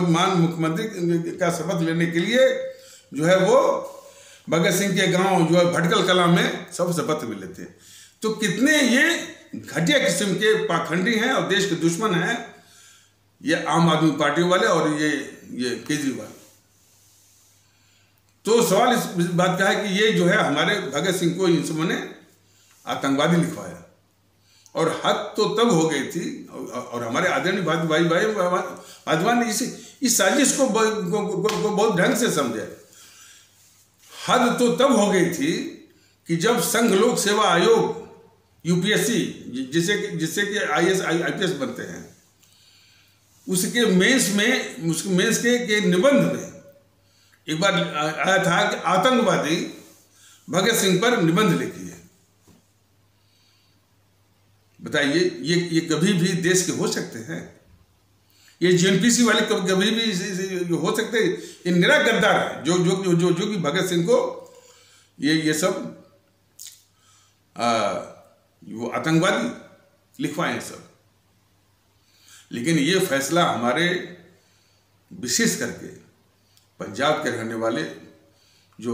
मान मुख्यमंत्री का शपथ लेने के लिए जो है वो भगत सिंह के गांव जो है भटकल कला में सब शपथ भी लेते हैं। तो कितने ये घटिया किस्म के पाखंडी हैं और देश के दुश्मन हैं ये आम आदमी पार्टी वाले और ये केजरीवाल। तो सवाल इस बात का है कि ये जो है हमारे भगत सिंह को इन सबों ने आतंकवादी लिखवाया, और हद तो तब हो गई थी, और हमारे आदरणीय भाजपा ने इस साजिश को बहुत ढंग से समझे। हद तो तब हो गई थी कि जब संघ लोक सेवा आयोग यूपीएससी, जिससे कि आईएएस आईपीएस बनते हैं, उसके मेंस के निबंध में एक बार आया था कि आतंकवादी भगत सिंह पर निबंध लिखिए। बताइए ये कभी भी देश के हो सकते हैं? ये जेएनपीसी वाले कभी भी हो सकते हैं? ये निरा गद्दार है जो कि भगत सिंह को ये सब वो आतंकवादी लिखवाए सब। लेकिन ये फैसला हमारे विशेष करके पंजाब के रहने वाले जो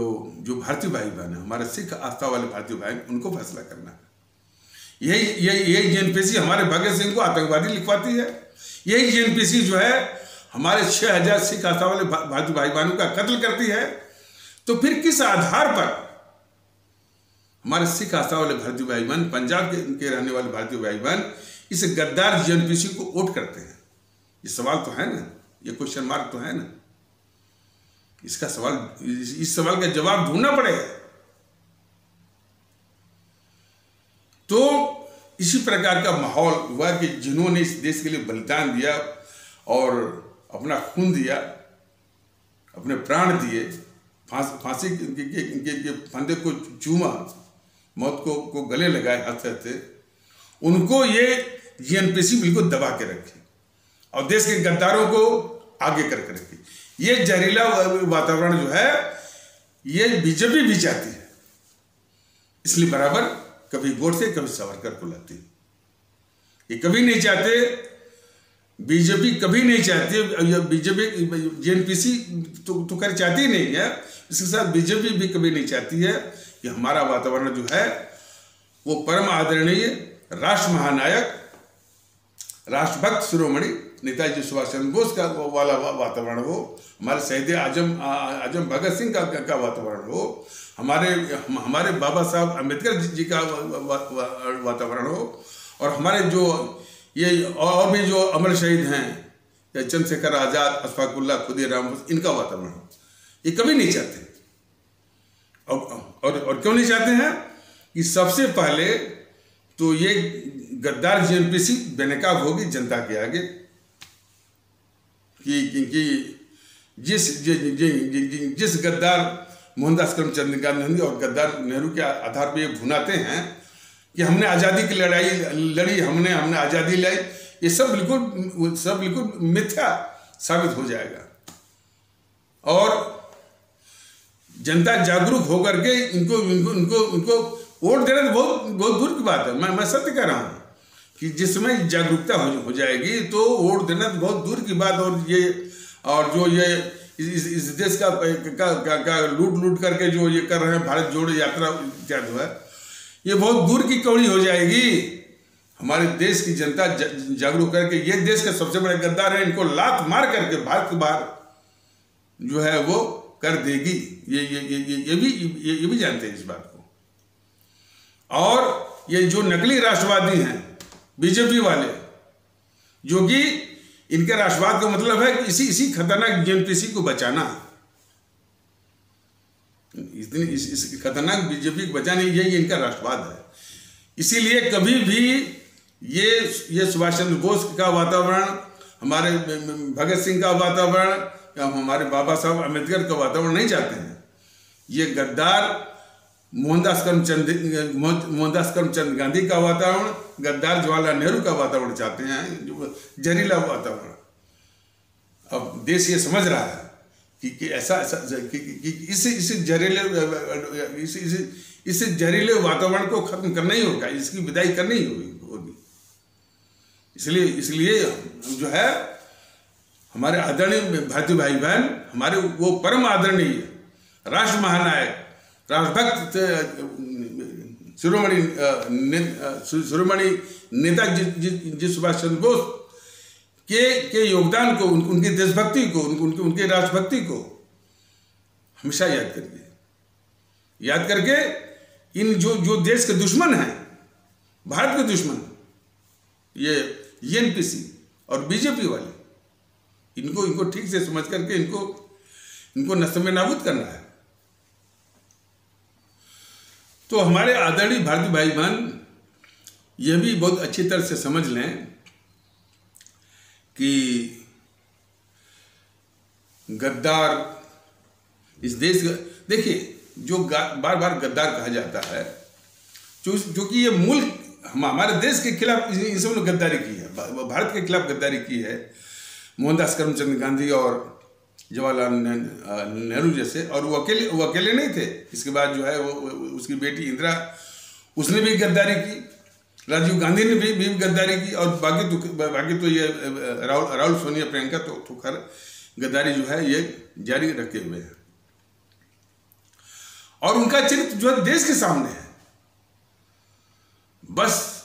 भारतीय भाई बहन है, हमारे सिख आस्था वाले भारतीय भाई, उनको फैसला करना है। यही जेएनपीसी हमारे भगत सिंह को आतंकवादी लिखवाती है। यही जेएनपीसी जो है हमारे 6000 सिख आस्था वाले भारतीय भाई बहनों का कत्ल करती है। तो फिर किस आधार पर हमारे सिख आस्था वाले भारतीय भाई बहन, पंजाब के रहने वाले भारतीय भाई बहन इस गद्दार जेएनपीसी को वोट करते हैं? ये सवाल तो है ना, ये क्वेश्चन मार्क तो है ना। इस सवाल का जवाब ढूंढना पड़ेगा। तो इसी प्रकार का माहौल हुआ कि जिन्होंने इस देश के लिए बलिदान दिया और अपना खून दिया, अपने प्राण दिए, फांसी के फंदे को चूमा, मौत को गले लगाए हंसते, उनको ये जेएनपीसी बिल्कुल दबा के रखी और देश के गद्दारों को आगे करके रखी। ये जहरीला वातावरण जो है ये बीजेपी भी चाहती है, इसलिए बराबर कभी गोडसे कभी सावरकर को लाती है। ये कभी नहीं चाहते, बीजेपी कभी नहीं चाहती, बीजेपी जेएनपीसी तो कर चाहती नहीं है, इसके साथ बीजेपी भी कभी नहीं चाहती है कि हमारा वातावरण जो है वो परम आदरणीय राष्ट्र महानायक, राष्ट्रभक्त शिरोमणि नेताजी सुभाष चंद्र बोस का वाला वातावरण हो, हमारे शहीद आजम भगत सिंह का वातावरण हो, हमारे बाबा साहब अम्बेडकर जी का वातावरण हो, और हमारे जो ये और भी जो अमर शहीद हैं, चंद्रशेखर आजाद, अशफाकुल्लाह खुदीराम, इनका वातावरण हो। ये कभी नहीं चाहते। और क्यों नहीं चाहते हैं? कि सबसे पहले तो ये गद्दार जेएनपीसी बेनकाब होगी जनता के आगे कि जिस गद्दार मोहनदास करमचंद गांधी और गद्दार नेहरू के आधार पर ये भुनाते हैं कि हमने आज़ादी की लड़ाई लड़ी, हमने आज़ादी लाई, ये सब बिल्कुल मिथ्या साबित हो जाएगा। और जनता जागरूक होकर के इनको वोट देना तो बहुत दूर की बात है। मैं सत्य कह रहा हूँ कि जिस समय जागरूकता हो जाएगी तो वोट देना तो बहुत दूर की बात। और जो ये इस देश का लूट करके जो ये कर रहे हैं, भारत जोड़ो यात्रा इत्यादि है, ये बहुत दूर की कौड़ी हो जाएगी। हमारे देश की जनता जागरूक करके, ये देश के सबसे बड़े गद्दार हैं, इनको लात मार करके भारत के बाहर जो है वो कर देगी। ये भी जानते हैं इस बात को। और ये जो नकली राष्ट्रवादी हैं बीजेपी वाले, जो कि इनके राष्ट्रवाद का मतलब है कि इसी खतरनाक जेएनपीसी को बचाना, इस खतरनाक बीजेपी को बचाना, यही इनका राष्ट्रवाद है। इसीलिए कभी भी ये सुभाष चंद्र बोस का वातावरण, हमारे भगत सिंह का वातावरण या हमारे बाबा साहब अम्बेडकर का वातावरण नहीं चाहते हैं। ये गद्दार मोहनदास करमचंद गांधी का वातावरण, गद्दार जवाहरलाल नेहरू का वातावरण चाहते हैं, जो जहरीला वातावरण। अब देश ये समझ रहा है कि ऐसा इस जहरीले वातावरण को खत्म करना ही होगा, इसकी विदाई करनी ही होगी। इसलिए जो है हमारे आदरणीय भारतीय भाई बहन, हमारे वो परम आदरणीय राष्ट्र महानायक, राष्ट्रभक्त शिरोमणि नेताजी सुभाष चंद्र बोस के योगदान को, उनकी देशभक्ति को, उनके राष्ट्रभक्ति को हमेशा याद करिए। याद करके इन जो देश के दुश्मन हैं, भारत के दुश्मन, ये एनपीसी और बीजेपी वाले, इनको ठीक से समझ करके इनको नस्ल में नाबूद करना है। तो हमारे आदरणीय भारतीय भाई बहन यह भी बहुत अच्छी तरह से समझ लें कि गद्दार इस देश का, देखिए जो बार बार गद्दार कहा जाता है, जो कि ये मुल्क हमारे देश के खिलाफ इन सब ने गद्दारी की है, भारत के खिलाफ गद्दारी की है। मोहनदास करमचंद गांधी और जवाहरलाल नेहरू जैसे, और वो अकेले नहीं थे। इसके बाद जो है वो उसकी बेटी इंदिरा, उसने भी गद्दारी की, राजीव गांधी ने भी गद्दारी की, और बाकी तो ये राहुल सोनिया प्रियंका तो खैर गद्दारी जो है ये जारी रखे हुए हैं, और उनका चरित्र जो है देश के सामने है। बस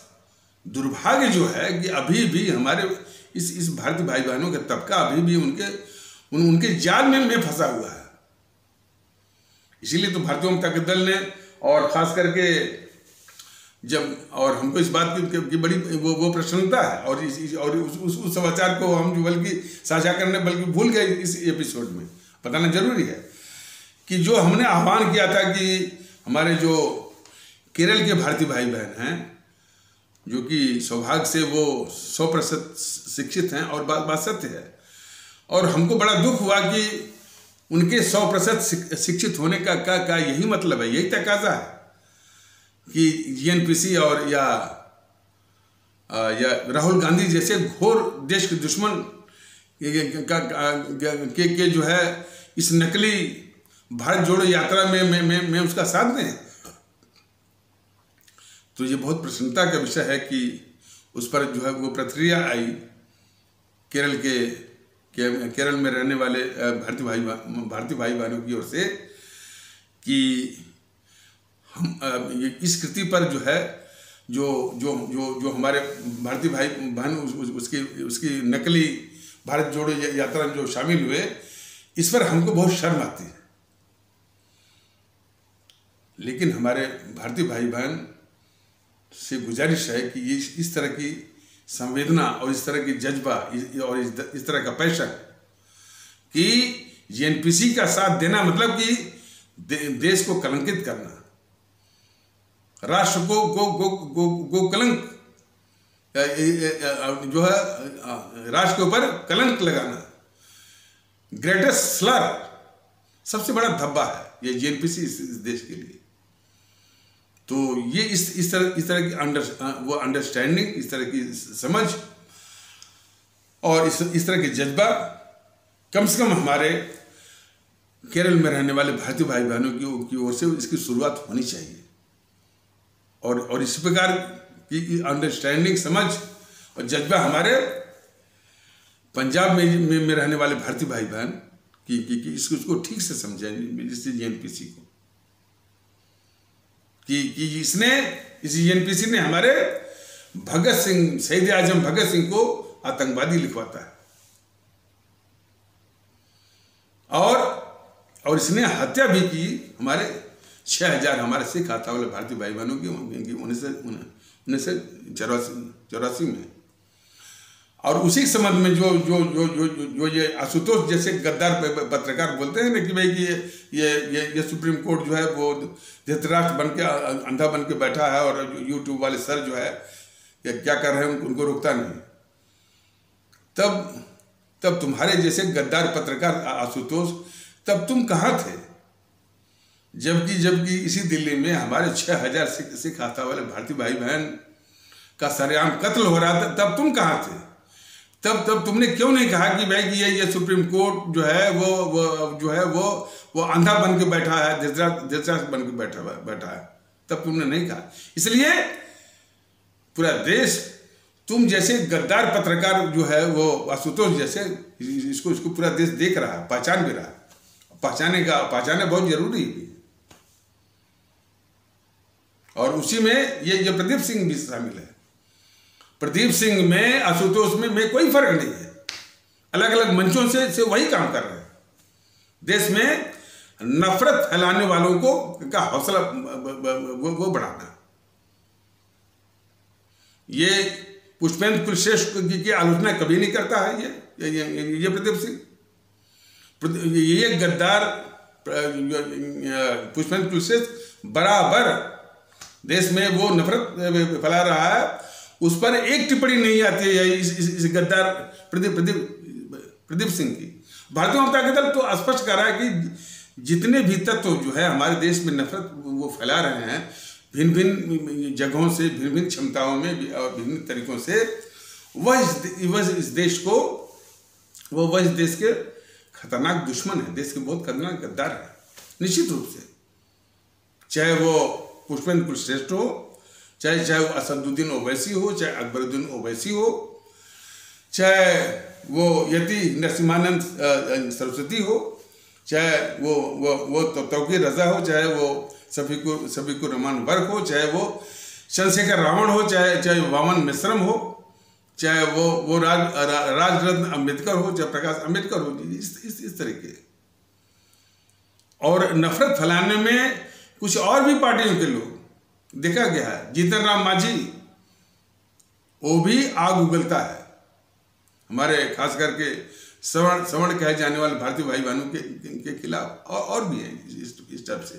दुर्भाग्य जो है कि अभी भी हमारे इस भारतीय भाई बहनों का तबका अभी भी उनके जाल में फंसा हुआ है। इसीलिए तो भारतीय जनता दल ने, और खास करके और हमको इस बात की बड़ी वो प्रसन्नता है, और उस समाचार को हम जो बल्कि साझा करने बल्कि भूल गए इस एपिसोड में, बताना जरूरी है कि जो हमने आह्वान किया था कि हमारे जो केरल के भारतीय भाई बहन हैं, जो कि सौभाग्य से वो 100% शिक्षित हैं, और बात सत्य है, और हमको बड़ा दुख हुआ कि उनके 100% शिक्षित होने का यही मतलब है, यही तकाजा है कि एनपीसी और या राहुल गांधी जैसे घोर देश के दुश्मन के जो है इस नकली भारत जोड़ो यात्रा में उसका साथ दें। तो ये बहुत प्रसन्नता का विषय है कि उस पर जो है वो प्रतिक्रिया आई केरल में रहने वाले भारतीय भाई बहनों की ओर से कि हम इस कृति पर जो है जो हमारे भारतीय भाई बहन उसकी नकली भारत जोड़ो यात्रा में जो शामिल हुए, इस पर हमको बहुत शर्म आती है। लेकिन हमारे भारतीय भाई बहन से गुजारिश है कि ये इस तरह की संवेदना और इस तरह की जज्बा और इस तरह का पैशन कि एनपीसी का साथ देना मतलब कि देश को कलंकित करना, राष्ट्र को कलंक जो है राष्ट्र के ऊपर कलंक लगाना, ग्रेटेस्ट स्लर, सबसे बड़ा धब्बा है ये एनपीसी इस देश के लिए। तो ये इस तरह की अंडरस्टैंडिंग, इस तरह की समझ और इस तरह की जज्बा कम से कम हमारे केरल में रहने वाले भारतीय भाई बहनों की ओर से इसकी शुरुआत होनी चाहिए। और इस प्रकार की अंडरस्टैंडिंग, समझ और जज्बा हमारे पंजाब में रहने वाले भारतीय भाई बहन कि इसको ठीक से समझें इस एनपीसी को कि इस एनपीसी ने हमारे भगत सिंह, शहीद आजम भगत सिंह को आतंकवादी लिखवाता है, और इसने हत्या भी की हमारे 6000 हमारे सिख खाता वाले भारतीय भाई बहनों की 1984 में। और उसी संबंध में जो ये आशुतोष जैसे गद्दार पत्रकार बोलते हैं ना कि भाई कि ये सुप्रीम कोर्ट जो है वो धृतराष्ट्र बन के अंधा बन के बैठा है, और यूट्यूब वाले सर जो है क्या कर रहे हैं उनको रोकता नहीं। तब तब तुम्हारे जैसे गद्दार पत्रकार आशुतोष, तब तुम कहाँ थे? जबकि इसी दिल्ली में हमारे 6000 सिख आस्था वाले भारतीय भाई बहन का सरेआम कत्ल हो रहा था, तब तुम कहाँ थे? तब तुमने क्यों नहीं कहा कि भाई कि ये सुप्रीम कोर्ट जो है वो अंधा बन के बैठा है, धृतराष्ट्र बन के बैठा है? तब तुमने नहीं कहा। इसलिए पूरा देश तुम जैसे गद्दार पत्रकार जो है वो आशुतोष जैसे इसको पूरा देश देख रहा है, पहचान भी रहा है। पहचाने बहुत जरूरी है। और उसी में ये प्रदीप सिंह भी शामिल है। प्रदीप सिंह में, आशुतोष में कोई फर्क नहीं है। अलग अलग मंचों से वही काम कर रहे हैं। देश में नफरत फैलाने वालों का हौसला वो बढ़ाना। ये पुष्पेंद्र कुलश्रेष्ठ की आलोचना कभी नहीं करता है ये प्रदीप सिंह। ये गद्दार पुष्पेंद्र कुलश्रेष्ठ बराबर देश में वो नफरत फैला रहा है। उस पर एक टिप्पणी नहीं आती है इस गद्दार प्रदीप सिंह की। भारतीय जनता दल तो स्पष्ट कर रहा है कि जितने भी तत्व जो है हमारे देश में नफरत वो फैला रहे हैं, भिन्न भिन्न जगहों से, भिन्न भिन्न क्षमताओं में और विभिन्न तरीकों से, वह इस देश के खतरनाक दुश्मन है, देश के बहुत खतरनाक गद्दार है निश्चित रूप से। चाहे वो पुष्पेंद्र कुलश्रेष्ठ हो, चाहे वो असदुद्दीन ओवैसी हो, चाहे अकबरुद्दीन ओवैसी हो, चाहे वो यति नरसिम्हानंद सरस्वती हो, चाहे वो तौकीर रजा हो, चाहे वो शफीकुर रहमान वर्क हो, चाहे वो चंद्रशेखर रावण हो, चाहे वामन मिश्रम हो, चाहे वो राजरत्न अम्बेडकर हो, चाहे प्रकाश अम्बेडकर हो, इस तरीके। और नफरत फैलाने में कुछ और भी पार्टियों के लोग देखा गया है। जीतन राम मांझी वो भी आग उगलता है हमारे खास करके सवर्ण कहे जाने वाले भारतीय भाई बहनों के खिलाफ, और भी है इस टाइप से।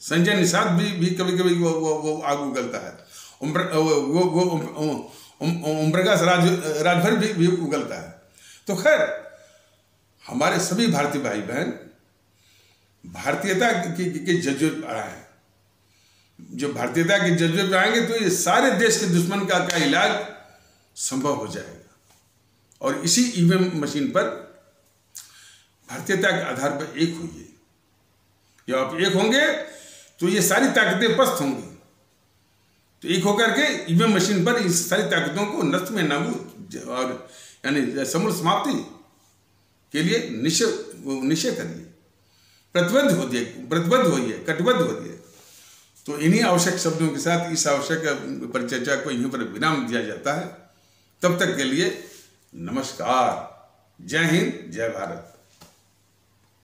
संजय निषाद भी कभी कभी वो आग उगलता है। ओम प्रकाश राजभर भी उगलता है। तो खैर हमारे सभी भारतीय भाई बहन भारतीयता के जज्बे पर आए हैं। जो भारतीयता के जज्बे पर आएंगे तो ये सारे देश के दुश्मन का इलाज संभव हो जाएगा। और इसी ईवीएम मशीन पर भारतीयता के आधार पर एक होइए। जब आप एक होंगे तो ये सारी ताकतें पस्त होंगी। तो एक होकर के ईवीएम मशीन पर इस सारी ताकतों को नष्ट में नाबूद और यानी समूल समाप्ति के लिए निश्चय करिए, प्रतिबद्ध होइए, कटिबद्ध होइए। तो इन्हीं आवश्यक शब्दों के साथ इस आवश्यक परिचर्चा को यहीं पर विराम दिया जाता है। तब तक के लिए नमस्कार। जय हिंद, जय भारत।